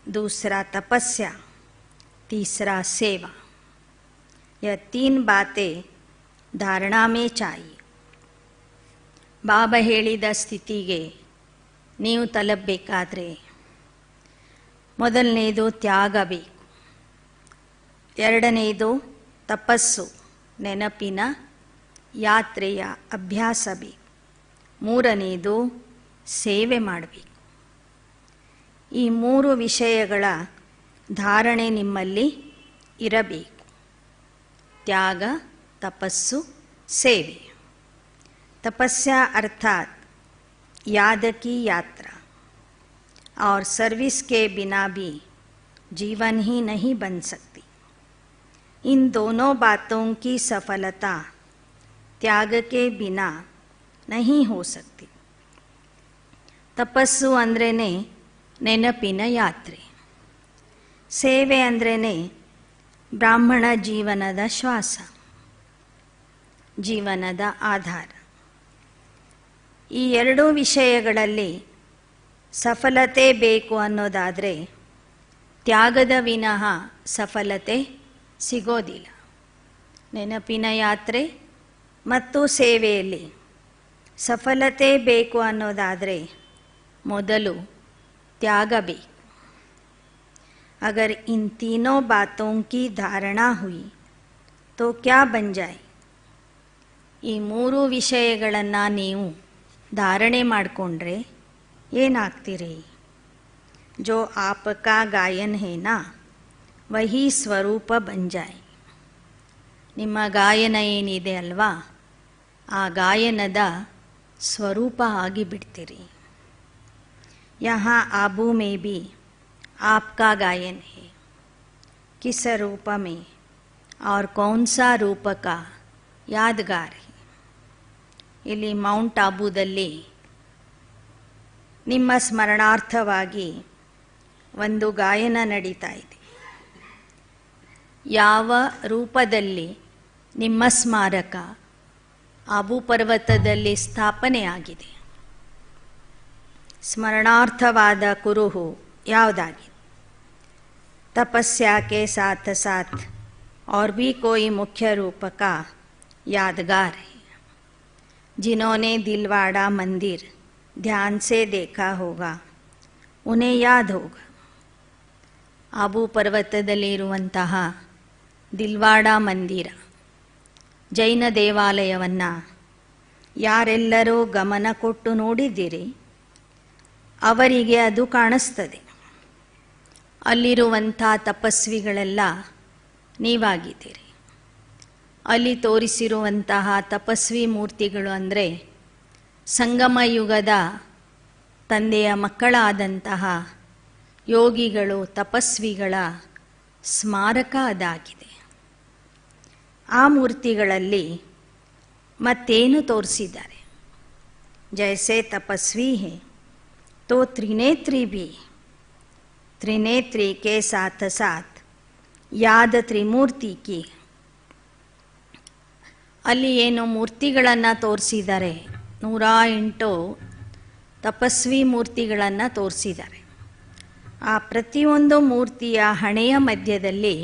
दूसरा तपस्या, तीसरा सेवा. यह 3 बातें धारणा में चाहिए. ಬಾಬಾ ಹೇಳಿದ ಸ್ಥಿತಿಗೆ ನೀವು ತಲುಪಬೇಕಾದ್ರೆ ಮೊದಲನೇದು ತ್ಯಾಗ ಬೇಕು, ಎರಡನೇದು ತಪಸ್ಸು, ನೆನಪಿನ ಯಾತ್ರೆಯ ಅಭ್ಯಾಸ ಬೇಕು, ಮೂರನೇದು ಸೇವೆ ಮಾಡಬೇಕು. ಈ 3 ವಿಷಯಗಳ ಧಾರಣೆ ನಿಮ್ಮಲ್ಲಿ ಇರಬೇಕು. ತ್ಯಾಗ, ತಪಸ್ಸು, ಸೇವೆ. तपस्या अर्थात याद की यात्रा, और सर्विस के बिना भी जीवन ही नहीं बन सकती. इन दोनों बातों की सफलता त्याग के बिना नहीं हो सकती. ತಪಸ್ಸು ಅಂದ್ರೇನೆ ನೆನಪಿನ ಯಾತ್ರೆ, ಸೇವೆ ಅಂದ್ರೇನೆ ಬ್ರಾಹ್ಮಣ ಜೀವನದ ಶ್ವಾಸ, ಜೀವನದ ಆಧಾರ. ಈ 2 ವಿಷಯಗಳಲ್ಲಿ ಸಫಲತೆ ಬೇಕು ಅನ್ನೋದಾದರೆ ತ್ಯಾಗದ ವಿನಃ ಸಫಲತೆ ಸಿಗೋದಿಲ್ಲ. ನೆನಪಿನ ಯಾತ್ರೆ ಮತ್ತು ಸೇವೆಯಲ್ಲಿ ಸಫಲತೆ ಬೇಕು ಅನ್ನೋದಾದರೆ ಮೊದಲು त्याग ಬೇಕು. अगर इन तीनों बातों की धारणा हुई तो क्या बन जाए. ಈ 3 ವಿಷಯಗಳನ್ನು ನೀವು ಧಾರಣೆ ಮಾಡಿಕೊಂಡ್ರೆ ಏನಾಗ್ತೀರಿ. जो आपका गायन है ना वही ಸ್ವರೂಪ बन जाए. ನಿಮ್ಮ ಗಾಯನ ಏನಿದೆ ಅಲ್ವಾ, ಆ ಗಾಯನದ ಸ್ವರೂಪ ಆಗಿಬಿಡ್ತೀರಿ. यहाँ आबू में भी आपका गायन है. किस रूप में और कौन सा रूप का यादगार है. ಇಲ್ಲಿ ಮೌಂಟ್ ಆಬೂದಲ್ಲಿ ನಿಮ್ಮ ಸ್ಮರಣಾರ್ಥವಾಗಿ ಒಂದು ಗಾಯನ ನಡೀತಾ ಇದೆ. ಯಾವ ರೂಪದಲ್ಲಿ ನಿಮ್ಮ ಸ್ಮಾರಕ ಆಬೂ ಪರ್ವತದಲ್ಲಿ ಸ್ಥಾಪನೆಯಾಗಿದೆ, ಸ್ಮರಣಾರ್ಥವಾದ ಕುರುಹು ಯಾವುದಾಗಿದೆ. तपस्या के साथ साथ और भी कोई मुख्य रूप का यादगार है. जिन्होंने दिलवाड़ा मंदिर ध्यान से देखा होगा उन्हें याद होगा. ಆಬೂ ಪರ್ವತದಲ್ಲಿರುವಂತಹ ದಿಲ್ವಾಡ ಮಂದಿರ, ಜೈನ ದೇವಾಲಯವನ್ನು ಯಾರೆಲ್ಲರೂ ಗಮನ ಕೊಟ್ಟು ನೋಡಿದ್ದೀರಿ ಅವರಿಗೆ ಅದು ಕಾಣಿಸ್ತದೆ. ಅಲ್ಲಿರುವಂಥ ತಪಸ್ವಿಗಳೆಲ್ಲ ನೀವಾಗಿದ್ದೀರಿ. ಅಲ್ಲಿ ತೋರಿಸಿರುವಂತಹ ತಪಸ್ವಿ ಮೂರ್ತಿಗಳು ಅಂದರೆ ಸಂಗಮ ಯುಗದ ತಂದೆಯ ಮಕ್ಕಳಾದಂತಹ ಯೋಗಿಗಳು, ತಪಸ್ವಿಗಳ ಸ್ಮಾರಕ ಅದಾಗಿದೆ. ಆ ಮೂರ್ತಿಗಳಲ್ಲಿ ಮತ್ತೇನು ತೋರಿಸಿದ್ದಾರೆ. ಜೈಸೆ ತಪಸ್ವಿ ಹೇ तो त्रिनेत्री भी, त्रिनेत्री के साथ साथ याद त्रिमूर्ति की. ಅಲ್ಲಿ ಏನು ಮೂರ್ತಿಗಳನ್ನು ತೋರಿಸಿದ್ದಾರೆ, 108 ತಪಸ್ವಿ ಮೂರ್ತಿಗಳನ್ನು ತೋರಿಸಿದ್ದಾರೆ. ಆ ಪ್ರತಿಯೊಂದು ಮೂರ್ತಿಯ ಹಣೆಯ ಮಧ್ಯದಲ್ಲಿ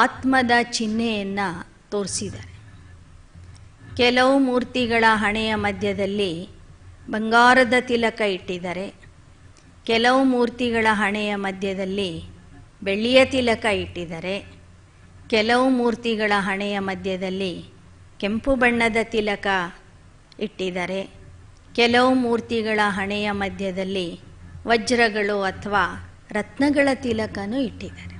ಆತ್ಮದ ಚಿಹ್ನೆಯನ್ನು ತೋರಿಸಿದ್ದಾರೆ. ಕೆಲವು ಮೂರ್ತಿಗಳ ಹಣೆಯ ಮಧ್ಯದಲ್ಲಿ ಬಂಗಾರದ ತಿಲಕ ಇಟ್ಟಿದ್ದಾರೆ, ಕೆಲವು ಮೂರ್ತಿಗಳ ಹಣೆಯ ಮಧ್ಯದಲ್ಲಿ ಬೆಳ್ಳಿಯ ತಿಲಕ ಇಟ್ಟಿದ್ದಾರೆ, ಕೆಲವು ಮೂರ್ತಿಗಳ ಹಣೆಯ ಮಧ್ಯದಲ್ಲಿ ಕೆಂಪು ಬಣ್ಣದ ತಿಲಕ ಇಟ್ಟಿದ್ದಾರೆ, ಕೆಲವು ಮೂರ್ತಿಗಳ ಹಣೆಯ ಮಧ್ಯದಲ್ಲಿ ವಜ್ರಗಳು ಅಥವಾ ರತ್ನಗಳ ತಿಲಕನೂ ಇಟ್ಟಿದ್ದಾರೆ.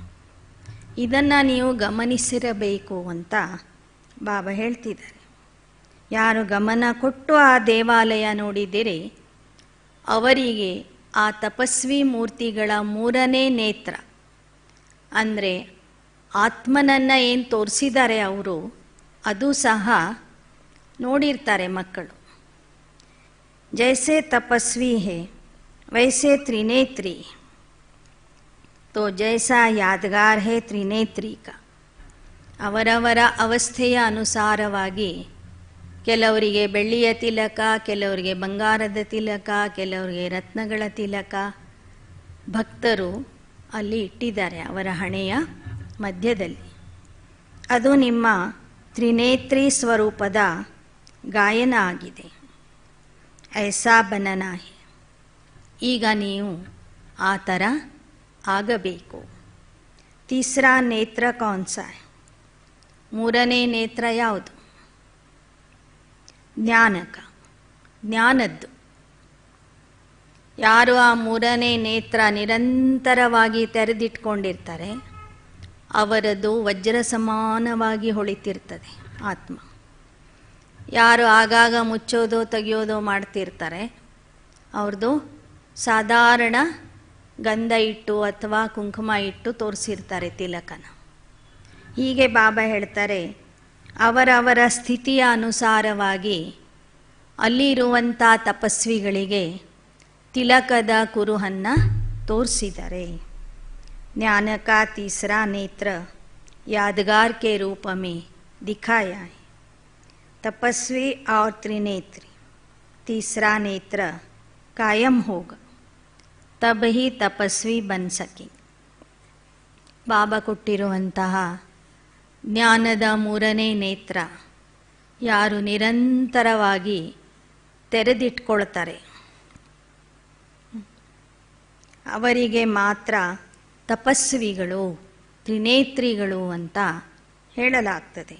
ಇದನ್ನು ನೀವು ಗಮನಿಸಿರಬೇಕು ಅಂತ ಬಾಬಾ ಹೇಳ್ತಿದ್ದಾರೆ. ಯಾರು ಗಮನ ಕೊಟ್ಟು ಆ ದೇವಾಲಯ ನೋಡಿದ್ದೀರಿ ಅವರಿಗೆ ಆ ತಪಸ್ವಿ ಮೂರ್ತಿಗಳ ಮೂರನೇ ನೇತ್ರ ಅಂದರೆ ಆತ್ಮನನ್ನು ಏನು ತೋರಿಸಿದ್ದಾರೆ ಅವರು, ಅದು ಸಹ ನೋಡಿರ್ತಾರೆ ಮಕ್ಕಳು. ಜೈಸೆ ತಪಸ್ವಿ ಹೇ ವೈಸೆ ತ್ರಿನೇತ್ರಿ, ತೋ ಜೈಸಾ ಯಾದಗಾರ್ ಹೇ ತ್ರಿನೇತ್ರಿ ಕಾ. ಅವರವರ ಅವಸ್ಥೆಯ ಅನುಸಾರವಾಗಿ ಕೆಲವರಿಗೆ ಬೆಳ್ಳಿಯ ತಿಲಕ, ಕೆಲವರಿಗೆ ಬಂಗಾರದ ತಿಲಕ, ಕೆಲವರಿಗೆ ರತ್ನಗಳ ತಿಲಕ ಭಕ್ತರು ಅಲ್ಲಿ ಇಟ್ಟಿದ್ದಾರೆ ಅವರ ಹಣೆಯ ಮಧ್ಯದಲ್ಲಿ. ಅದು ನಿಮ್ಮ ತ್ರಿನೇತ್ರಿ ಸ್ವರೂಪದ ಗಾಯನ ಆಗಿದೆ. ಐಸಾ ಬನನಾ ಹೇ. ಈಗ ನೀವು ಆ ಥರ ಆಗಬೇಕು. ತೀಸರಾ ನೇತ್ರ ಕೌನ್ಸಾ ಹೈ? ಮೂರನೇ ನೇತ್ರ ಯಾವುದು? ಜ್ಞಾನಕ, ಜ್ಞಾನದ್ದು. ಯಾರು ಆ ಮೂರನೇ ನೇತ್ರ ನಿರಂತರವಾಗಿ ತೆರೆದಿಟ್ಕೊಂಡಿರ್ತಾರೆ ಅವರದ್ದು ವಜ್ರ ಸಮಾನವಾಗಿ ಹೊಳಿತಿರ್ತದೆ ಆತ್ಮ. ಯಾರು ಆಗಾಗ ಮುಚ್ಚೋದು ತೆಗೆಯೋದು ಮಾಡ್ತಿರ್ತಾರೆ ಅವ್ರದ್ದು ಸಾಧಾರಣ ಗಂಧ ಇಟ್ಟು ಅಥವಾ ಕುಂಕುಮ ಇಟ್ಟು ತೋರಿಸಿರ್ತಾರೆ ತಿಲಕನ. ಹೀಗೆ ಬಾಬಾ ಹೇಳ್ತಾರೆ, ಅವರವರ ಸ್ಥಿತಿಯ ಅನುಸಾರವಾಗಿ ಅಲ್ಲಿರುವಂಥ ತಪಸ್ವಿಗಳಿಗೆ ತಿಲಕದ ಕುರುಹನ್ನು ತೋರಿಸಿದ್ದಾರೆ. ज्ञान का तीसरा नेत्र यादगार के रूप में दिखाया है. तपस्वी और त्रिनेत्री तीसरा नेत्र कायम होगा, तब ही तपस्वी बन सके. ಬಾಬಾ ಕೊಟ್ಟಿರುವಂತಹ ಜ್ಞಾನದ ಮೂರನೇ ನೇತ್ರ ಯಾರು ನಿರಂತರವಾಗಿ ತೆರೆದಿಟ್ಕೊಳ್ತಾರೆ ಅವರಿಗೆ ಮಾತ್ರ ತಪಸ್ವಿಗಳು, ತ್ರಿನೇತ್ರಿಗಳು ಅಂತ ಹೇಳಲಾಗ್ತದೆ.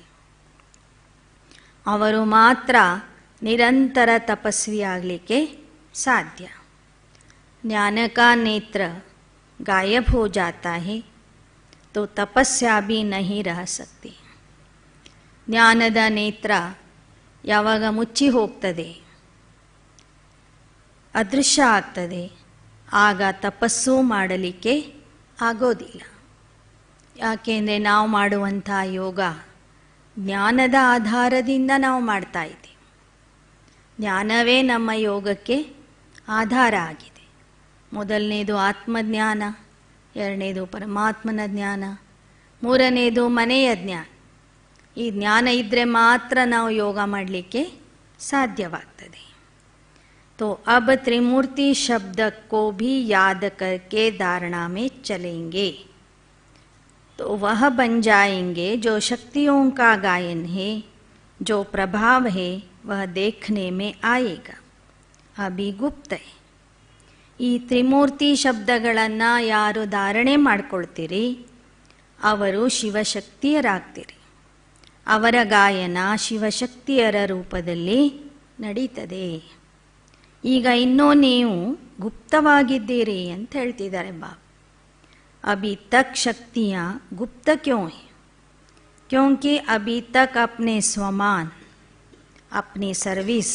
ಅವರು ಮಾತ್ರ ನಿರಂತರ ತಪಸ್ವಿಯಾಗಲಿಕ್ಕೆ ಸಾಧ್ಯ. ज्ञान का नेत्र गायब हो जाता है तो तपस्या भी नहीं रह सकती. ಜ್ಞಾನದ ನೇತ್ರ ಯಾವಾಗ ಮುಚ್ಚಿ ಹೋಗ್ತದೆ, ಅದೃಶ್ಯ ಆಗ್ತದೆ, ಆಗ ತಪಸ್ಸು ಮಾಡಲಿಕ್ಕೆ ಆಗೋದಿಲ್ಲ. ಯಾಕೆಂದರೆ ನಾವು ಮಾಡುವಂಥ ಯೋಗ ಜ್ಞಾನದ ಆಧಾರದಿಂದ ನಾವು ಮಾಡ್ತಾ ಇದ್ದೀವಿ. ಜ್ಞಾನವೇ ನಮ್ಮ ಯೋಗಕ್ಕೆ ಆಧಾರ ಆಗಿದೆ. ಮೊದಲನೇದು ಆತ್ಮಜ್ಞಾನ, ಎರಡನೇದು ಪರಮಾತ್ಮನ ಜ್ಞಾನ, ಮೂರನೇದು ಮನೆಯ ಜ್ಞಾನ. ಈ ಜ್ಞಾನ ಇದ್ದರೆ ಮಾತ್ರ ನಾವು ಯೋಗ ಮಾಡಲಿಕ್ಕೆ ಸಾಧ್ಯವಾಗ್ತದೆ. तो अब त्रिमूर्ति शब्द को भी याद करके धारणा में चलेंगे तो वह बन जाएंगे जो शक्तियों का गायन है, जो प्रभाव है वह देखने में आएगा, अभी गुप्त है. ಈ ತ್ರಿಮೂರ್ತಿ ಶಬ್ದಗಳನ್ನು ಯಾರು ಧಾರಣೆ ಮಾಡ್ಕೊಳ್ತೀರಿ ಅವರು ಶಿವಶಕ್ತಿಯರಾಗ್ತೀರಿ. ಅವರ ಗಾಯನ ಶಿವಶಕ್ತಿಯರ ರೂಪದಲ್ಲಿ ನಡೀತದೆ. ಈಗ ಇನ್ನೂ ನೀವು ಗುಪ್ತವಾಗಿದ್ದೀರಿ ಅಂತ ಹೇಳ್ತಿದ್ದಾರೆ ಬಾಬಾ. ಅಭಿ ತಕ್ ಶಕ್ತಿಯ ಗುಪ್ತ ಕ್ಯೋं है? क्योंकि अभी तक अपने स्वमान, अपनी सर्विस,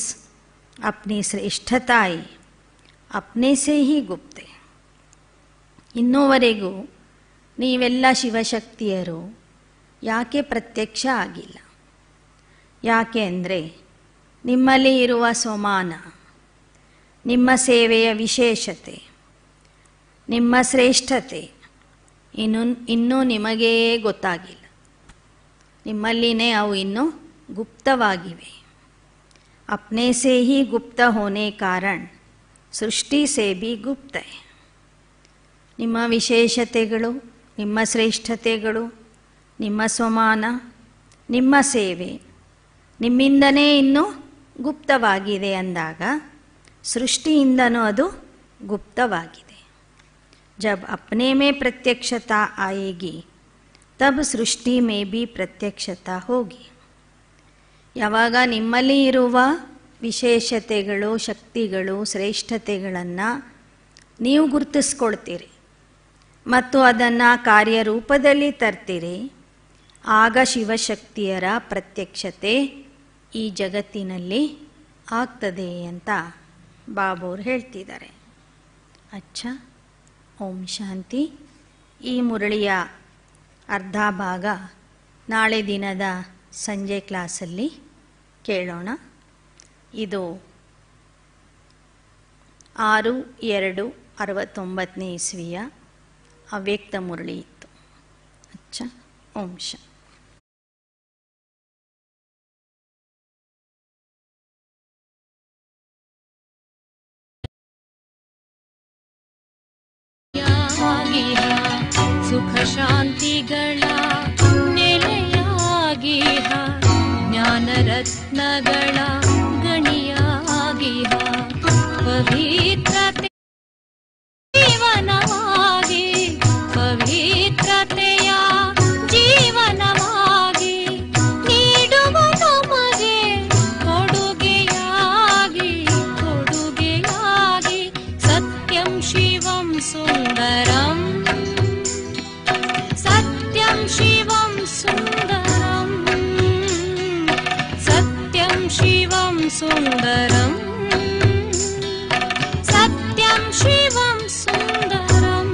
अपनी श्रेष्ठताई अपने से ही गुप्त है. ಇನ್ನೂವರೆಗೂ ನೀವೆಲ್ಲ ಶಿವಶಕ್ತಿಯರು ಯಾಕೆ ಪ್ರತ್ಯಕ್ಷ ಆಗಿಲ್ಲ? ಯಾಕೆ ಅಂದರೆ ನಿಮ್ಮಲ್ಲಿ ಇರುವ ಸ್ವಮಾನ, ನಿಮ್ಮ ಸೇವೆಯ ವಿಶೇಷತೆ, ನಿಮ್ಮ ಶ್ರೇಷ್ಠತೆ ಇನ್ನೂ ನಿಮಗೇ ಗೊತ್ತಾಗಿಲ್ಲ. ನಿಮ್ಮಲ್ಲಿನೇ ಅವು ಇನ್ನೂ ಗುಪ್ತವಾಗಿವೆ. ಅಪ್ನೆ ಸೇ ಹಿ ಗುಪ್ತ ಹೋನೆ ಕಾರಣ ಸೃಷ್ಟಿ ಸೇ ಭಿ ಗುಪ್ತ ಹೈ. ನಿಮ್ಮ ವಿಶೇಷತೆಗಳು, ನಿಮ್ಮ ಶ್ರೇಷ್ಠತೆಗಳು, ನಿಮ್ಮ ಸ್ವಮಾನ, ನಿಮ್ಮ ಸೇವೆ ನಿಮ್ಮಿಂದನೇ ಇನ್ನೂ ಗುಪ್ತವಾಗಿದೆ ಅಂದಾಗ ಸೃಷ್ಟಿಯಿಂದನೂ ಅದು ಗುಪ್ತವಾಗಿದೆ. जब अपने में प्रत्यक्षता आएगी तब सृष्टि में भी प्रत्यक्षता होगी. ಯಾವಾಗ ನಿಮ್ಮಲ್ಲಿ ಇರುವ ವಿಶೇಷತೆಗಳು, ಶಕ್ತಿಗಳು, ಶ್ರೇಷ್ಠತೆಗಳನ್ನು ನೀವು ಗುರುತಿಸ್ಕೊಳ್ತೀರಿ ಮತ್ತು ಅದನ್ನು ಕಾರ್ಯರೂಪದಲ್ಲಿ ತರ್ತೀರಿ. ಆಗ ಶಿವಶಕ್ತಿಯರ ಪ್ರತ್ಯಕ್ಷತೆ ಈ ಜಗತ್ತಿನಲ್ಲಿ ಆಗ್ತದೆ ಅಂತ ಬಾಬೂರು ಹೇಳ್ತಿದ್ದಾರೆ. ಅಚ್ಚಾ, ಓಂ ಶಾಂತಿ. ಈ ಮುರಳಿಯ ಅರ್ಧ ಭಾಗ ನಾಳೆ ದಿನದ ಸಂಜೆ ಕ್ಲಾಸಲ್ಲಿ ಕೇಳೋಣ. ಇದು 6/2/69 ಇಸ್ವಿಯ ಅವ್ಯಕ್ತ ಮುರಳಿ ಇತ್ತು. ಅಚ್ಚಾ, ಓಂ ಶಾಂತಿ. ಸುಖ ಶಾಂತಿಗಳ ನೆಲೆಯಾಗಿಹ, ಜ್ಞಾನರತ್ನಗಳ ಗಣಿಯಾಗಿಹ, ಪವಿತ್ರತೆ ಜೀವನವಾಗಿ, ಪವಿತ್ರತೆಯ ಜೀವನವಾಗಿ ನೀಡುವ ನಮಗೆ ಕೊಡುಗೆಯಾಗಿ, ಕೊಡುಗೆಯಾಗಿ ಸತ್ಯಂ ಶಿವಂ ಸುಂದರಂ, ಸತ್ಯಂ ಶಿವಂ ಸುಂದರಂ, ಸತ್ಯಂ ಶಿವಂ ಸುಂದರಂ, ಸತ್ಯಂ ಶಿವಂ ಸುಂದರಂ.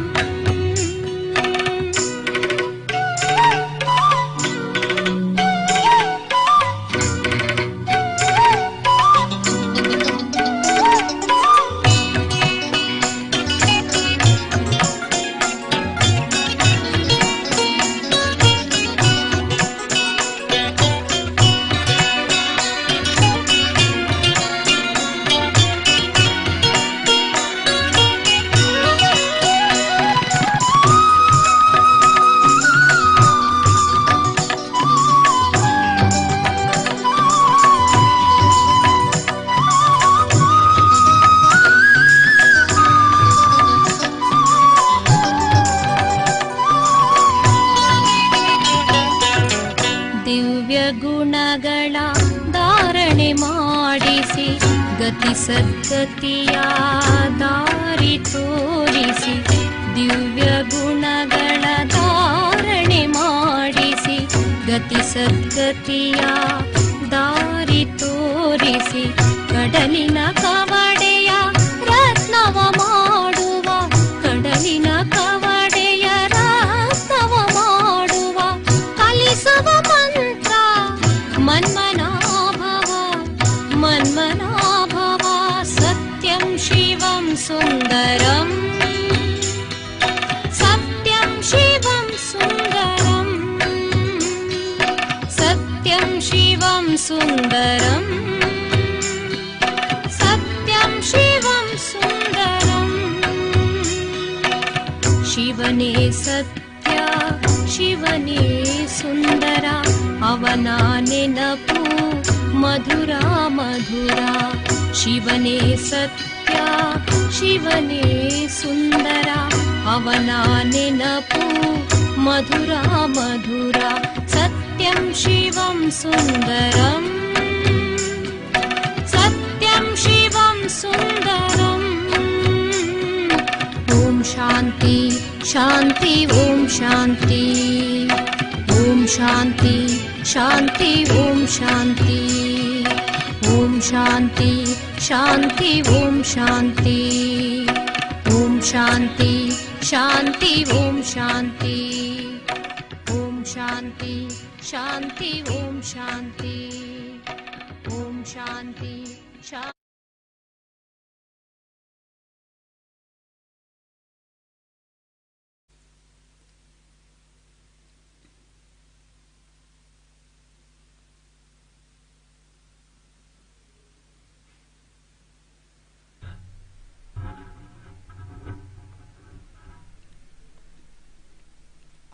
ಗುಣಗಳ ಧಾರಣೆ ಮಾಡಿಸಿ ಗತಿ ಸದ್ಗತಿಯ ದಾರಿ ತೋರಿಸಿ, ದಿವ್ಯ ಗುಣಗಳ ಧಾರಣೆ ಮಾಡಿಸಿ ಗತಿ ಸದ್ಗತಿಯ ದಾರಿ ತೋರಿಸಿ, ಕಡಲಿನ ಕವಡೆಯ ರತ್ನವ ಮಾಡುವ, ಕಡಲಿನ ಕವಡೆಯ ರತ್ನವ ಮಾಡುವ, ಕಲಿಸುವ ಮಂತ್ರ ಮನ್ಮನಾಭವ, ಮನ್ಮನಾಭವ ಸತ್ಯಂ ಶಿವಂ ಸುಂದರಂ, ಸತ್ಯಂ ಶಿವಂ ಸುಂದರಂ, ಸತ್ಯಂ ಶಿವಂ ಸುಂದರಂ, ಸತ್ಯಂ ಶಿವಂ ಸುಂದರಂ. ಶಿವನೇ ಸತ್ಯ, ಶಿವನೇ ಸುಂದರ, ಅವನ ನೆನಪು ಮಧುರ ಮಧುರ. ಶಿವನೇ ಸತ್ಯ, ಶಿವನೇ ಸುಂದರ, ಅವನ ನೆನಪು ಮಧುರ ಮಧುರ. ಸತ್ಯಂ ಶಿವಂ ಸುಂದರಂ, ಸತ್ಯಂ ಶಿವಂ ಸುಂದರಂ. ಓಂ ಶಾಂತಿ ಶಾಂತಿ, ಓಂ ಶಾಂತಿ, ಓಂ ಶಾಂತಿ ಶಾಂತಿ, ಓಂ ಶಾಂತಿ, ಓಂ ಶಾಂತಿ ಶಾಂತಿ, ಓಂ ಶಾಂತಿ, ಓಂ ಶಾಂತಿ ಶಾಂತಿ, ಓಂ ಶಾಂತಿ, ಓಂ ಶಾಂತಿ ಶಾಂತಿ, ಓಂ ಶಾಂತಿ, ಓಂ ಶಾಂತಿ ಶಾಂತಿ.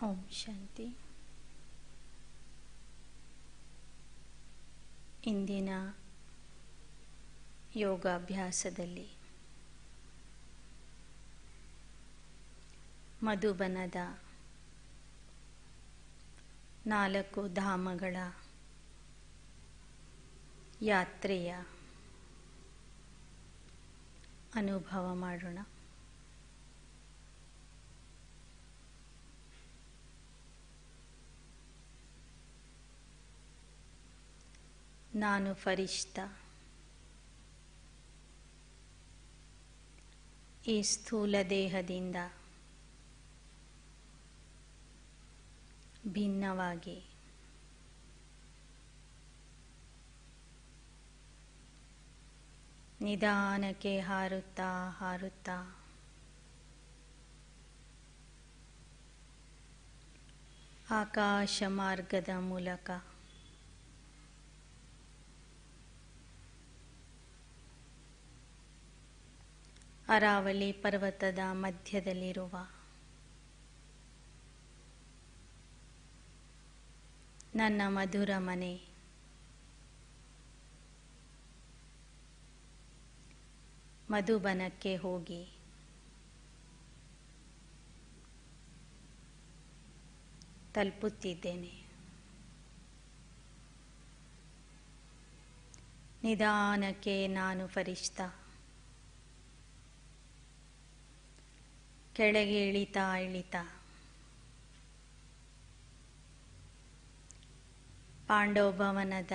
ಓಂ ಶಾಂತಿ. ಇಂದಿನ ಯೋಗಾಭ್ಯಾಸದಲ್ಲಿ ಮಧುಬನದ 4 ಧಾಮಗಳ ಯಾತ್ರೆಯ ಅನುಭವ ಮಾಡೋಣ. ನಾನು ಫರಿಷ್ಠ. ಈ ಸ್ಥೂಲ ದೇಹದಿಂದ ಭಿನ್ನವಾಗಿ ನಿಧಾನಕ್ಕೆ ಹಾರುತ್ತಾ ಹಾರುತ್ತಾ ಆಕಾಶ ಮಾರ್ಗದ ಮೂಲಕ ಅರಾವಳಿ ಪರ್ವತದ ಮಧ್ಯದಲ್ಲಿರುವ ನನ್ನ ಮಧುರ ಮನೆ ಮಧುಬನಕ್ಕೆ ಹೋಗಿ ತಲುಪುತ್ತಿದ್ದೇನೆ. ನಿಧಾನಕ್ಕೆ ನಾನು ಫರಿಷ್ಠ ಕೆಳಗೆ ಇಳಿತಾ ಇಳಿತಾ ಪಾಂಡವ ಭವನದ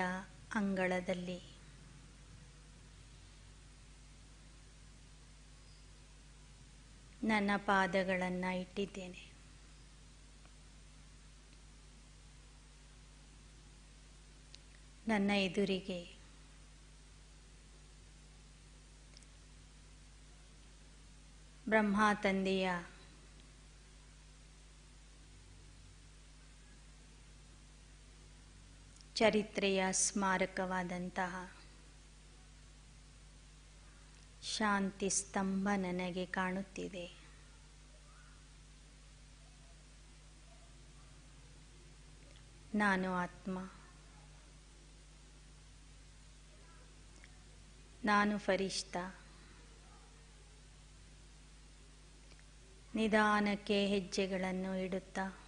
ಅಂಗಳದಲ್ಲಿ ನನ್ನ ಪಾದಗಳನ್ನು ಇಟ್ಟಿದ್ದೇನೆ. ನನ್ನ ಎದುರಿಗೆ ಬ್ರಹ್ಮ ತಂದೆಯ ಚರಿತ್ರೆಯ ಸ್ಮಾರಕವಾದಂತಹ ಶಾಂತಿ ಸ್ತಂಭ ನನಗೆ ಕಾಣುತ್ತಿದೆ. ನಾನು ಆತ್ಮ. ನಾನು ಫರಿಷ್ಠ. ನಿಧಾನಕ್ಕೆ ಹೆಜ್ಜೆಗಳನ್ನು ಇಡುತ್ತಾ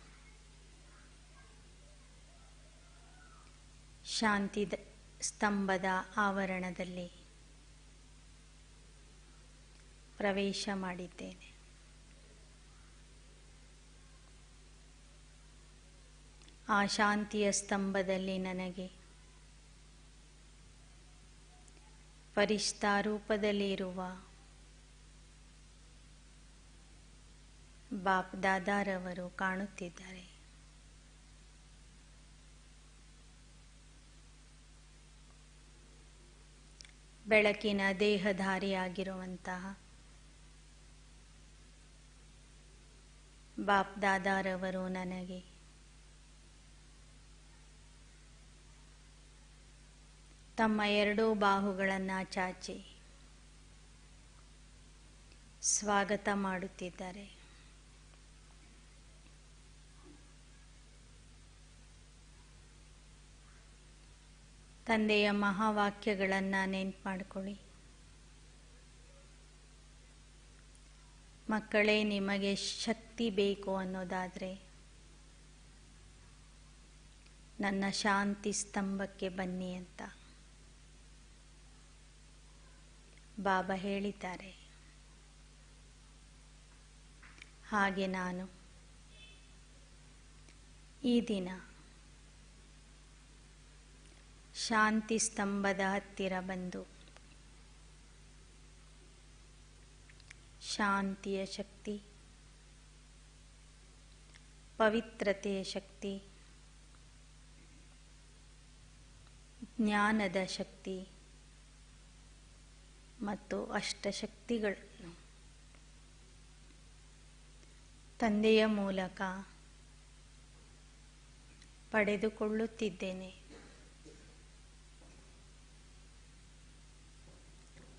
ಶಾಂತಿ ಸ್ತಂಭದ ಆವರಣದಲ್ಲಿ ಪ್ರವೇಶ ಮಾಡಿದ್ದೇನೆ. ಆ ಶಾಂತಿಯ ಸ್ತಂಭದಲ್ಲಿ ನನಗೆ ಫರಿಷ್ಠ ರೂಪದಲ್ಲಿ ಇರುವ ಬಾಪ್ ದಾದಾರವರು ಕಾಣುತ್ತಿದ್ದಾರೆ. ಬೆಳಕಿನ ದೇಹಧಾರಿಯಾಗಿರುವಂತಹ ಬಾಪ್ ದಾದಾರವರು ನನಗೆ ತಮ್ಮ ಎರಡೂ ಬಾಹುಗಳನ್ನು ಚಾಚಿ ಸ್ವಾಗತ ಮಾಡುತ್ತಿದ್ದಾರೆ. ತಂದೆಯ ಮಹಾವಾಕ್ಯಗಳನ್ನು ನೆನ್ಪು ಮಾಡಿಕೊಳ್ಳಿ. ಮಕ್ಕಳೇ, ನಿಮಗೆ ಶಕ್ತಿ ಬೇಕು ಅನ್ನೋದಾದರೆ ನನ್ನ ಶಾಂತಿ ಸ್ತಂಭಕ್ಕೆ ಬನ್ನಿ ಅಂತ ಬಾಬಾ ಹೇಳಿದ್ದಾರೆ. ಹಾಗೆ ನಾನು ಈ ದಿನ ಶಾಂತಿ ಸ್ತಂಭದ ಹತ್ತಿರ ಬಂದು ಶಾಂತಿಯ ಶಕ್ತಿ, ಪವಿತ್ರತೆಯ ಶಕ್ತಿ, ಜ್ಞಾನದ ಶಕ್ತಿ ಮತ್ತು ಅಷ್ಟಶಕ್ತಿಗಳನ್ನು ತಂದೆಯ ಮೂಲಕ ಪಡೆದುಕೊಳ್ಳುತ್ತಿದ್ದೇನೆ.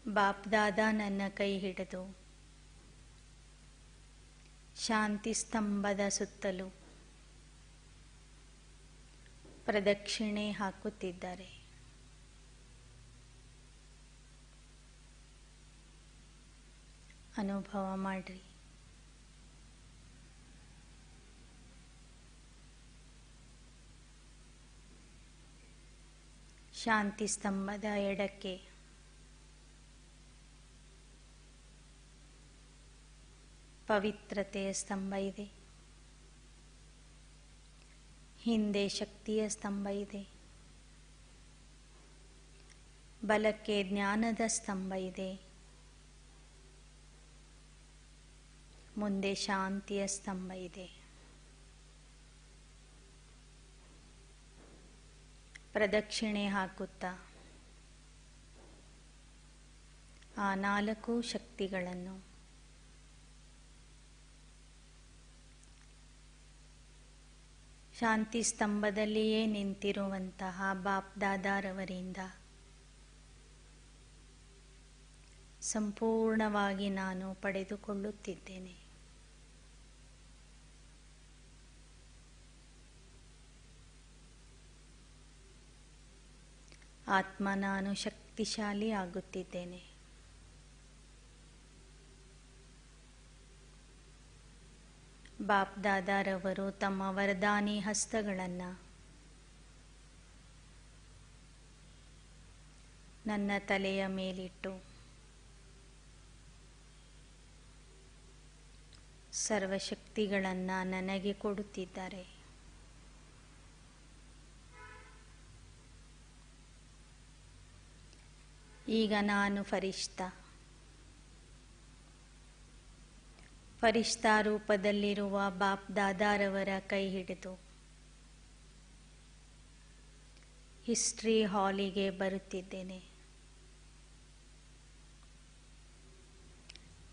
ಬಾಪ್ ದಾದಾ ನನ್ನ ಕೈ ಹಿಡಿದು ಶಾಂತಿ ಸ್ತಂಭದ ಸುತ್ತಲೂ ಪ್ರದಕ್ಷಿಣೆ ಹಾಕುತ್ತಿದ್ದಾರೆ. ಅನುಭವ ಮಾಡ್ರಿ. ಶಾಂತಿ ಸ್ತಂಭದ ಎಡಕ್ಕೆ ಪವಿತ್ರತೆಯ ಸ್ತಂಭ ಇದೆ, ಹಿಂದೆ ಶಕ್ತಿಯ ಸ್ತಂಭ ಇದೆ, ಬಲಕ್ಕೆ ಜ್ಞಾನದ ಸ್ತಂಭ ಇದೆ, ಮುಂದೆ ಶಾಂತಿಯ ಸ್ತಂಭ ಇದೆ. ಪ್ರದಕ್ಷಿಣೆ ಹಾಕುತ್ತಾ ಆ 4 ಶಕ್ತಿಗಳನ್ನು ಶಾಂತಿ ಸ್ತಂಭದಲ್ಲಿಯೇ ನಿಂತಿರುವಂತಹ ಬಾಪ್ ದಾದಾರವರಿಂದ ಸಂಪೂರ್ಣವಾಗಿ ನಾನು ಪಡೆದುಕೊಳ್ಳುತ್ತಿದ್ದೇನೆ. ಆತ್ಮ ನಾನು ಶಕ್ತಿಶಾಲಿ ಆಗುತ್ತಿದ್ದೇನೆ. ಬಾಪ್ ದಾದಾರವರು ತಮ್ಮ ವರದಾನಿ ಹಸ್ತಗಳನ್ನು ನನ್ನ ತಲೆಯ ಮೇಲಿಟ್ಟು ಸರ್ವಶಕ್ತಿಗಳನ್ನು ನನಗೆ ಕೊಡುತ್ತಿದ್ದಾರೆ. ಈಗ ನಾನು ಫರಿಷ್ಠಾ ರೂಪದಲ್ಲಿರುವ ಬಾಪ್ ದಾದಾರವರ ಕೈ ಹಿಡಿದು ಹಿಸ್ಟ್ರಿ ಹಾಲಿಗೆ ಬರುತ್ತಿದ್ದೇನೆ.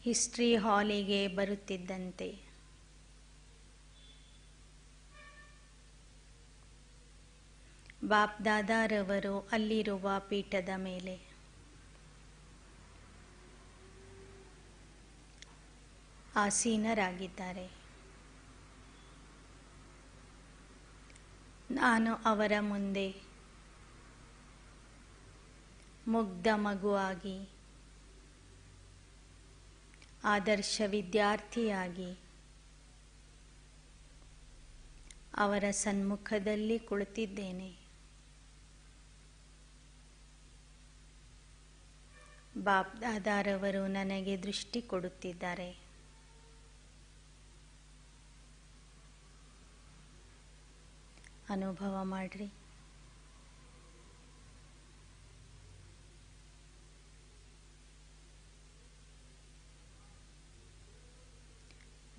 ಹಿಸ್ಟ್ರಿ ಹಾಲಿಗೆ ಬರುತ್ತಿದ್ದಂತೆ ಬಾಪ್ ದಾದಾರವರು ಅಲ್ಲಿರುವ ಪೀಠದ ಮೇಲೆ ಆಸೀನರಾಗಿದ್ದಾರೆ. ನಾನು ಅವರ ಮುಂದೆ ಮುಗ್ಧ ಮಗುವಾಗಿ, ಆದರ್ಶ ವಿದ್ಯಾರ್ಥಿಯಾಗಿ ಅವರ ಸನ್ಮುಖದಲ್ಲಿ ಕುಳಿತಿದ್ದೇನೆ. ಬಾಪ್ ದಾದಾರವರು ನನಗೆ ದೃಷ್ಟಿ ಕೊಡುತ್ತಿದ್ದಾರೆ. ಅನುಭವ ಮಾಡ್ರಿ.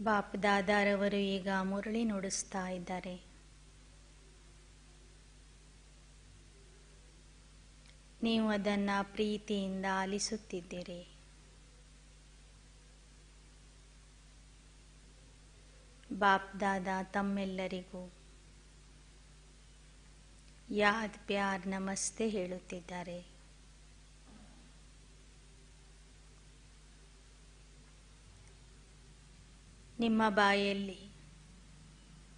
ಬಾಪ್ ದಾದಾರವರು ಈಗ ಮುರಳಿ ನುಡಿಸ್ತಾ ಇದ್ದಾರೆ. ನೀವು ಅದನ್ನು ಪ್ರೀತಿಯಿಂದ ಆಲಿಸುತ್ತಿದ್ದೀರಿ. ಬಾಪ್ ದಾದಾ ತಮ್ಮೆಲ್ಲರಿಗೂ ಯಾದ್ ಪ್ಯಾರ್ ನಮಸ್ತೆ ಹೇಳುತ್ತಿದ್ದಾರೆ. ನಿಮ್ಮ ಬಾಯಲ್ಲಿ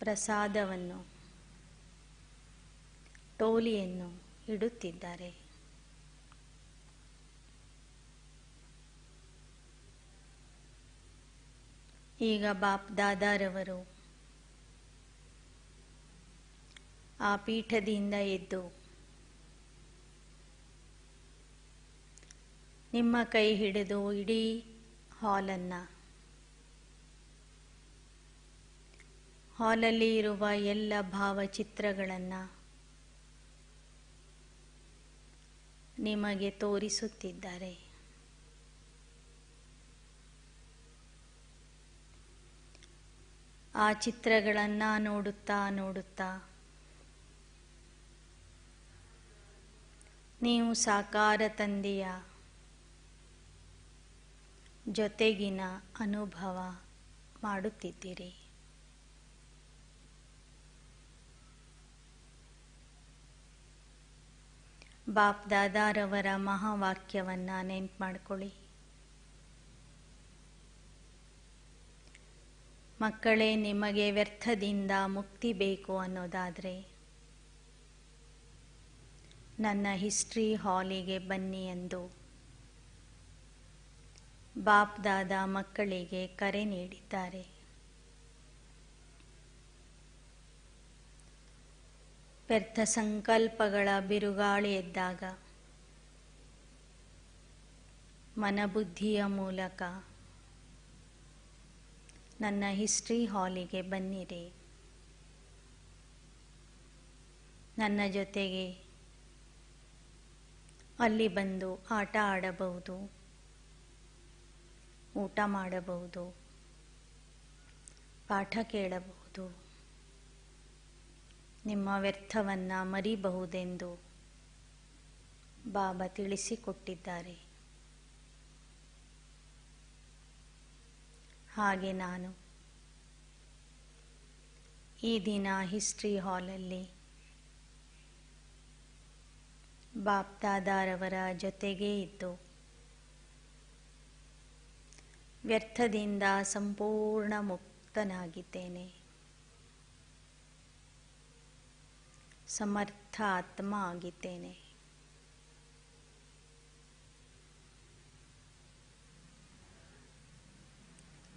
ಪ್ರಸಾದವನ್ನು, ಟೋಲಿಯನ್ನು ಇಡುತ್ತಿದ್ದಾರೆ. ಈಗ ಬಾಪ್ ದಾದಾರವರು ಆ ಪೀಠದಿಂದ ಎದ್ದು ನಿಮ್ಮ ಕೈ ಹಿಡಿದು ಇಡೀ ಹಾಲಲ್ಲಿ ಇರುವ ಎಲ್ಲ ಭಾವಚಿತ್ರಗಳನ್ನು ನಿಮಗೆ ತೋರಿಸುತ್ತಿದ್ದಾರೆ. ಆ ಚಿತ್ರಗಳನ್ನು ನೋಡುತ್ತಾ ನೋಡುತ್ತಾ ನೀವು ಸಾಕಾರ ತಂದೆಯ ಜೊತೆಗಿನ ಅನುಭವ ಮಾಡುತ್ತಿದ್ದೀರಿ. ಬಾಪ್ ದಾದಾರವರ ಮಹಾವಾಕ್ಯವನ್ನು ನೆನ್ಪು ಮಾಡಿಕೊಳ್ಳಿ. ಮಕ್ಕಳೇ, ನಿಮಗೆ ವ್ಯರ್ಥದಿಂದ ಮುಕ್ತಿ ಬೇಕು ಅನ್ನೋದಾದರೆ ನನ್ನ ಹಿಸ್ಟ್ರಿ ಹಾಲಿಗೆ ಬನ್ನಿ ಎಂದು ಬಾಪ್ ದಾದಾ ಮಕ್ಕಳಿಗೆ ಕರೆ ನೀಡಿದ್ದಾರೆ. ವ್ಯರ್ಥ ಸಂಕಲ್ಪಗಳ ಬಿರುಗಾಳಿ ಎದ್ದಾಗ ಮನಬುದ್ಧಿಯ ಮೂಲಕ ನನ್ನ ಹಿಸ್ಟ್ರಿ ಹಾಲಿಗೆ ಬನ್ನಿರಿ. ನನ್ನ ಜೊತೆಗೆ ಅಲ್ಲಿ ಬಂದು ಆಟ ಆಡಬಹುದು, ಊಟ ಮಾಡಬಹುದು, ಪಾಠ ಕೇಳಬಹುದು, ನಿಮ್ಮ ವ್ಯರ್ಥವನ್ನು ಮರಿಬಹುದೆಂದು ಬಾಬಾ ತಿಳಿಸಿಕೊಟ್ಟಿದ್ದಾರೆ. ಹಾಗೆ ನಾನು ಈ ದಿನ ಹಿಸ್ಟ್ರಿ ಹಾಲಲ್ಲಿ ಬಾಪ್ ದಾದಾರವರ ಜೊತೆಗೇ ಇದ್ದು ವ್ಯರ್ಥದಿಂದ ಸಂಪೂರ್ಣ ಮುಕ್ತನಾಗಿದ್ದೇನೆ. ಸಮರ್ಥ ಆತ್ಮ ಆಗಿದ್ದೇನೆ.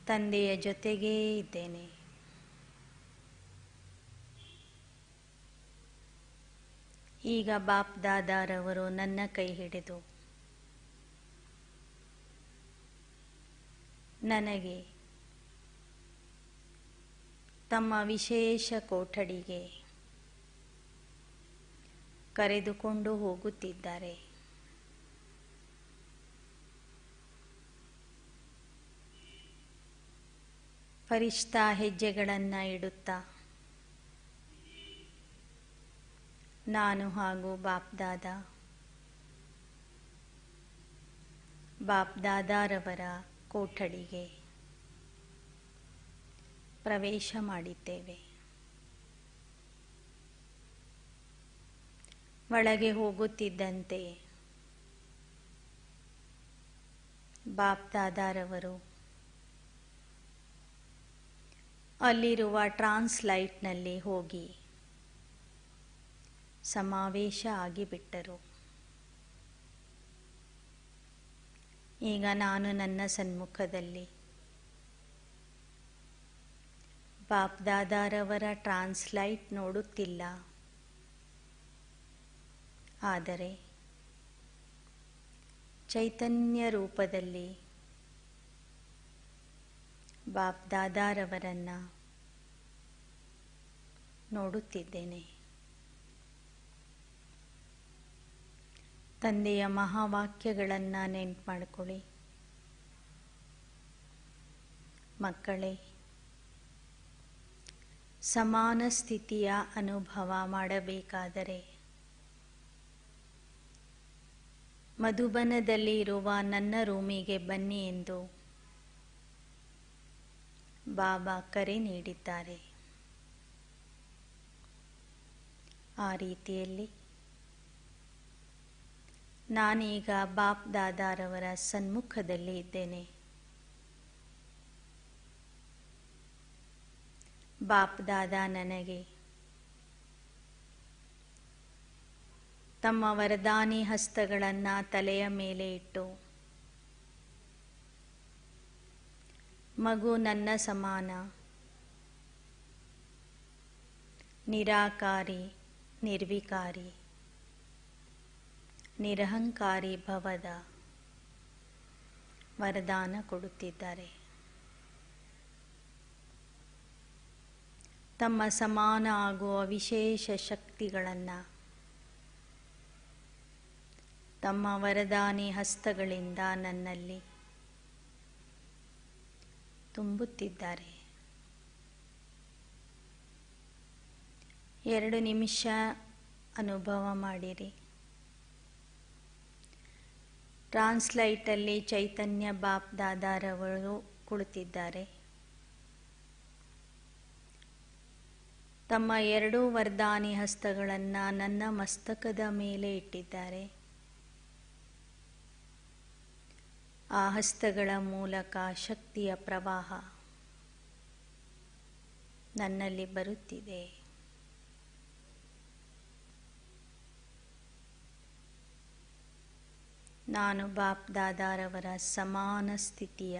ತಂದೆಯ ಜೊತೆಗೇ ಇದ್ದೇನೆ. ಈಗ ಬಾಪ್ ದಾದಾರವರು ನನ್ನ ಕೈ ಹಿಡಿದು ನನಗೆ ತಮ್ಮ ವಿಶೇಷ ಕೊಠಡಿಗೆ ಕರೆದುಕೊಂಡು ಹೋಗುತ್ತಿದ್ದಾರೆ. ಫರಿಷ್ಠಾ ಹೆಜ್ಜೆಗಳನ್ನು ಇಡುತ್ತಾ ನಾನು ಹಾಗೂ ಬಾಪ್ ದಾದಾರವರ ಕೊಠಡಿಗೆ ಪ್ರವೇಶ ಮಾಡಿದ್ದೇವೆ. ಒಳಗೆ ಹೋಗುತ್ತಿದ್ದಂತೆ ಬಾಪ್ ದಾದಾರವರು ಅಲ್ಲಿರುವ ಟ್ರಾನ್ಸ್ಲೈಟ್ನಲ್ಲಿ ಹೋಗಿ ಸಮಾವೇಶ ಆಗಿಬಿಟ್ಟರು. ಈಗ ನಾನು ನನ್ನ ಸನ್ಮುಖದಲ್ಲಿ ಬಾಪ್ ದಾದಾರವರ ಟ್ರಾನ್ಸ್ಲೈಟ್ ನೋಡುತ್ತಿಲ್ಲ, ಆದರೆ ಚೈತನ್ಯ ರೂಪದಲ್ಲಿ ಬಾಪ್ ದಾದಾರವರನ್ನು ನೋಡುತ್ತಿದ್ದೇನೆ. ತಂದೆಯ ಮಹಾವಾಕ್ಯಗಳನ್ನು ನೆನಪು ಮಾಡಿಕೊಳ್ಳಿ. ಮಕ್ಕಳೇ, ಸಮಾನ ಸ್ಥಿತಿಯ ಅನುಭವ ಮಾಡಬೇಕಾದರೆ ಮಧುಬನದಲ್ಲಿ ಇರುವ ನನ್ನ ರೂಮಿಗೆ ಬನ್ನಿ ಎಂದು ಬಾಬಾ ಕರೆ ನೀಡಿದ್ದಾರೆ. ಆ ರೀತಿಯಲ್ಲಿ ನಾನೀಗ ಬಾಪ್ ದಾದಾರವರ ಸನ್ಮುಖದಲ್ಲಿ ಇದ್ದೇನೆ. ಬಾಪ್ ದಾದಾ ನನಗೆ ತಮ್ಮ ವರದಾನಿ ಹಸ್ತಗಳನ್ನು ತಲೆಯ ಮೇಲೆ ಇಟ್ಟು, ಮಗು ನನ್ನ ಸಮಾನ, ನಿರಾಕಾರಿ, ನಿರ್ವಿಕಾರಿ, ನಿರಹಂಕಾರಿ ಭವದ ವರದಾನ ಕೊಡುತ್ತಿದ್ದಾರೆ. ತಮ್ಮ ಸಮಾನ ಆಗುವ ವಿಶೇಷ ಶಕ್ತಿಗಳನ್ನು ತಮ್ಮ ವರದಾನಿ ಹಸ್ತಗಳಿಂದ ನನ್ನಲ್ಲಿ ತುಂಬುತ್ತಿದ್ದಾರೆ. 2 ನಿಮಿಷ ಅನುಭವ ಮಾಡಿರಿ. ಟ್ರಾನ್ಸ್ಲೈಟಲ್ಲಿ ಚೈತನ್ಯ ಬಾಪ್ ದಾದಾರವರು ಕುಳಿತಿದ್ದಾರೆ. ತಮ್ಮ 2 ವರದಾನಿ ಹಸ್ತಗಳನ್ನು ನನ್ನ ಮಸ್ತಕದ ಮೇಲೆ ಇಟ್ಟಿದ್ದಾರೆ. ಆ ಹಸ್ತಗಳ ಮೂಲಕ ಶಕ್ತಿಯ ಪ್ರವಾಹ ನನ್ನಲ್ಲಿ ಬರುತ್ತಿದೆ. ನಾನು ಬಾಪ್ ದಾದಾರವರ ಸಮಾನ ಸ್ಥಿತಿಯ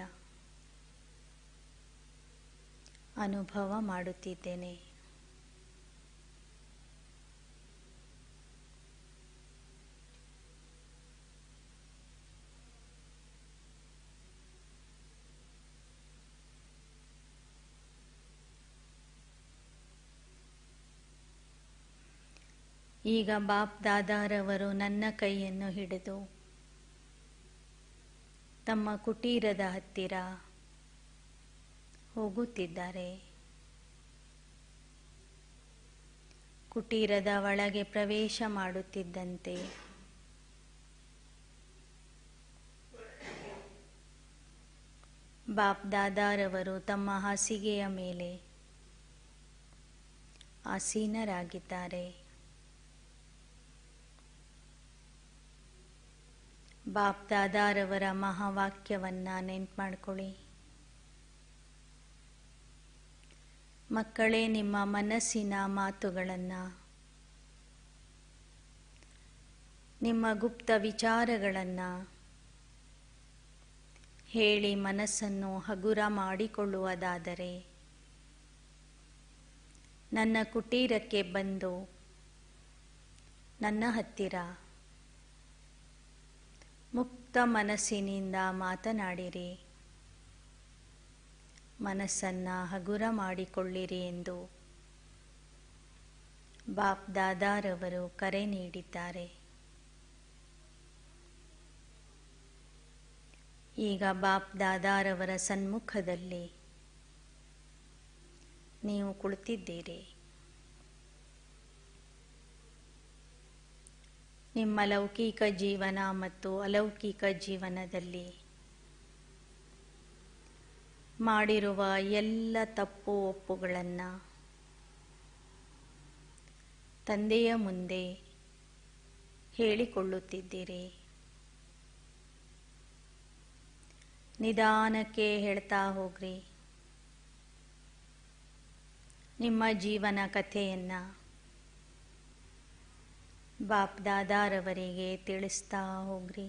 ಅನುಭವ ಮಾಡುತ್ತಿದ್ದೇನೆ. ಈಗ ಬಾಪ್ ದಾದಾರವರು ನನ್ನ ಕೈಯನ್ನು ಹಿಡಿದು ತಮ್ಮ ಕುಟೀರದ ಹತ್ತಿರ ಹೋಗುತ್ತಿದ್ದಾರೆ. ಕುಟೀರದ ಒಳಗೆ ಪ್ರವೇಶ ಮಾಡುತ್ತಿದ್ದಂತೆ ಬಾಪ್ ದಾದಾರವರು ತಮ್ಮ ಹಾಸಿಗೆಯ ಮೇಲೆ ಆಸೀನರಾಗಿದ್ದಾರೆ. ಬಾಪ್ ದಾದಾರವರ ಮಹಾವಾಕ್ಯವನ್ನು ನೆನ್ಪು ಮಾಡ್ಕೊಳ್ಳಿ. ಮಕ್ಕಳೇ, ನಿಮ್ಮ ಮನಸ್ಸಿನ ಮಾತುಗಳನ್ನು, ನಿಮ್ಮ ಗುಪ್ತ ವಿಚಾರಗಳನ್ನು ಹೇಳಿ ಮನಸ್ಸನ್ನು ಹಗುರ ಮಾಡಿಕೊಳ್ಳುವುದಾದರೆ ನನ್ನ ಕುಟೀರಕ್ಕೆ ಬಂದು ನನ್ನ ಹತ್ತಿರ ಮುಕ್ತ ಮನಸ್ಸಿನಿಂದ ಮಾತನಾಡಿರಿ, ಮನಸ್ಸನ್ನು ಹಗುರ ಮಾಡಿಕೊಳ್ಳಿರಿ ಎಂದು ಬಾಪ್ ದಾದಾರವರು ಕರೆ ನೀಡಿದ್ದಾರೆ. ಈಗ ಬಾಪ್ ದಾದಾರವರ ಸನ್ಮುಖದಲ್ಲಿ ನೀವು ಕುಳಿತಿದ್ದೀರಿ. ನಿಮ್ಮ ಲೌಕಿಕ ಜೀವನ ಮತ್ತು ಅಲೌಕಿಕ ಜೀವನದಲ್ಲಿ ಮಾಡಿರುವ ಎಲ್ಲ ತಪ್ಪು ಒಪ್ಪುಗಳನ್ನು ತಂದೆಯ ಮುಂದೆ ಹೇಳಿಕೊಳ್ಳುತ್ತಿದ್ದೀರಿ. ನಿಧಾನಕ್ಕೆ ಹೇಳ್ತಾ ಹೋಗ್ರಿ. ನಿಮ್ಮ ಜೀವನ ಕಥೆಯನ್ನು ಬಾಪ್ ದಾದಾರವರಿಗೆ ತಿಳಿಸ್ತಾ ಹೋಗ್ರಿ.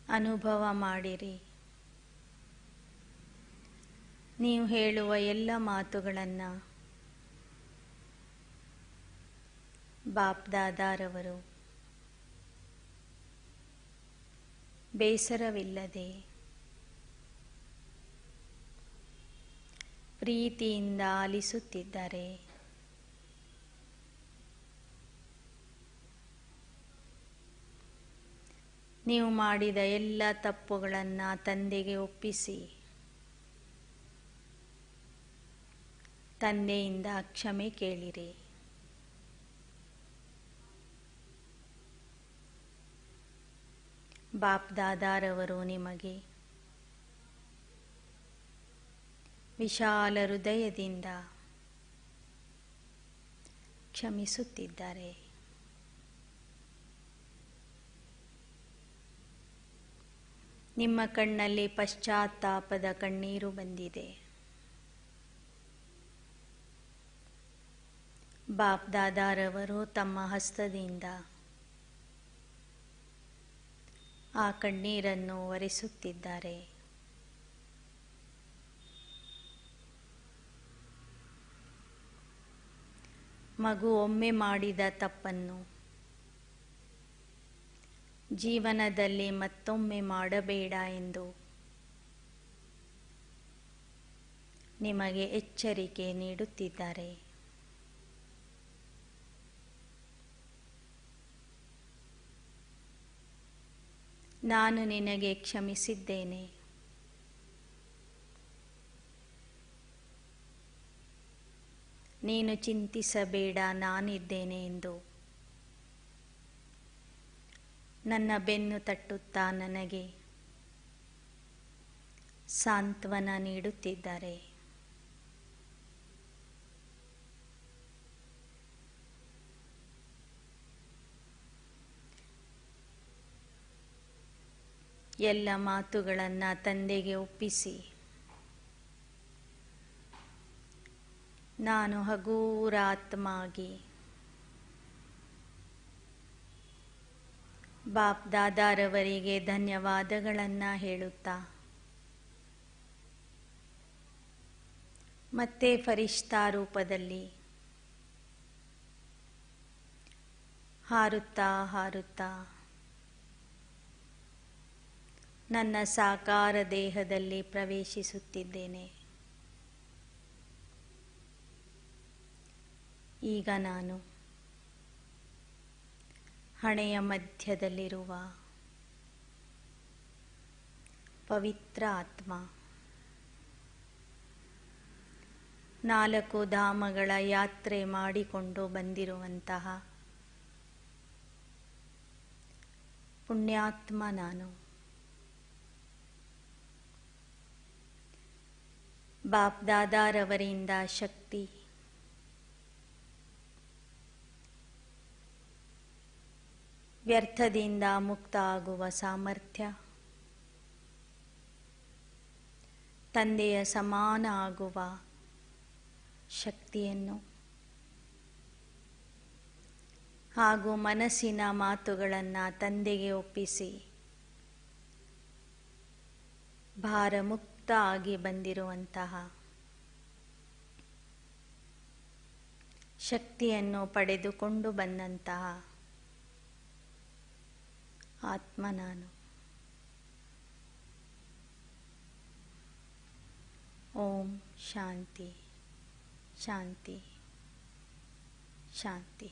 ಅನುಭವ ಮಾಡಿರಿ. ನೀವು ಹೇಳುವ ಎಲ್ಲ ಮಾತುಗಳನ್ನು ಬಾಪ್ ದಾದಾರವರು ಬೇಸರವಿಲ್ಲದೆ ಪ್ರೀತಿಯಿಂದ ಆಲಿಸುತ್ತಿದ್ದಾರೆ. ನೀವು ಮಾಡಿದ ಎಲ್ಲ ತಪ್ಪುಗಳನ್ನು ತಂದೆಗೆ ಒಪ್ಪಿಸಿ ತಂದೆಯಿಂದ ಕ್ಷಮೆ ಕೇಳಿರಿ. ಬಾಪ್ ದಾದಾರವರು ನಿಮಗೆ ವಿಶಾಲ ಹೃದಯದಿಂದ ಕ್ಷಮಿಸುತ್ತಿದ್ದಾರೆ. ನಿಮ್ಮ ಕಣ್ಣಲ್ಲಿ ಪಶ್ಚಾತ್ತಾಪದ ಕಣ್ಣೀರು ಬಂದಿದೆ. ಬಾಪ್ ದಾದಾರವರು ತಮ್ಮ ಹಸ್ತದಿಂದ ಆ ಕಣ್ಣೀರನ್ನು ಒರೆಸುತ್ತಿದ್ದಾರೆ. ಮಗು ಒಮ್ಮೆ ಮಾಡಿದ ತಪ್ಪನ್ನು ಜೀವನದಲ್ಲಿ ಮತ್ತೊಮ್ಮೆ ಮಾಡಬೇಡ ಎಂದು ನಿಮಗೆ ಎಚ್ಚರಿಕೆ ನೀಡುತ್ತಿದ್ದಾರೆ. ನಾನು ನಿನಗೆ ಕ್ಷಮಿಸಿದ್ದೇನೆ. ನೀನು ಚಿಂತಿಸಬೇಡ, ನಾನಿದ್ದೇನೆ ಎಂದು ನನ್ನ ಬೆನ್ನು ತಟ್ಟುತ್ತಾ ನನಗೆ ಸಾಂತ್ವನ ನೀಡುತ್ತಿದ್ದಾರೆ. ಎಲ್ಲ ಮಾತುಗಳನ್ನು ತಂದೆಗೆ ಒಪ್ಪಿಸಿ ನಾನು ಹಗೂರಾತ್ಮಾಗಿ ಬಾಪ್ ದಾದಾರವರಿಗೆ ಧನ್ಯವಾದಗಳನ್ನು ಹೇಳುತ್ತಾ ಮತ್ತೆ ಫರಿಷ್ಠಾ ರೂಪದಲ್ಲಿ ಹಾರುತ್ತಾ ಹಾರುತ್ತಾ ನನ್ನ ಸಾಕಾರ ದೇಹದಲ್ಲಿ ಪ್ರವೇಶಿಸುತ್ತಿದ್ದೇನೆ. ಈಗ ನಾನು ಹಣೆಯ ಮಧ್ಯದಲ್ಲಿರುವ ಪವಿತ್ರ ಆತ್ಮ, 4 ಧಾಮಗಳ ಯಾತ್ರೆ ಮಾಡಿಕೊಂಡು ಬಂದಿರುವಂತಹ ಪುಣ್ಯಾತ್ಮ ನಾನು. ಬಾಪ್ ದಾದಾರವರಿಂದ ಶಕ್ತಿ, ವ್ಯರ್ಥದಿಂದ ಮುಕ್ತ ಆಗುವ ಸಾಮರ್ಥ್ಯ, ತಂದೆಯ ಸಮಾನ ಆಗುವ ಶಕ್ತಿಯನ್ನು ಹಾಗೂ ಮನಸ್ಸಿನ ಮಾತುಗಳನ್ನು ತಂದೆಗೆ ಒಪ್ಪಿಸಿ ಭಾರಮುಕ್ತ ಆಗಿ ಬಂದಿರುವಂತಹ ಶಕ್ತಿಯನ್ನು ಪಡೆದುಕೊಂಡು ಬಂದಂತಹ ಆತ್ಮ ನಾನು. ಓಂ ಶಾಂತಿ ಶಾಂತಿ ಶಾಂತಿ.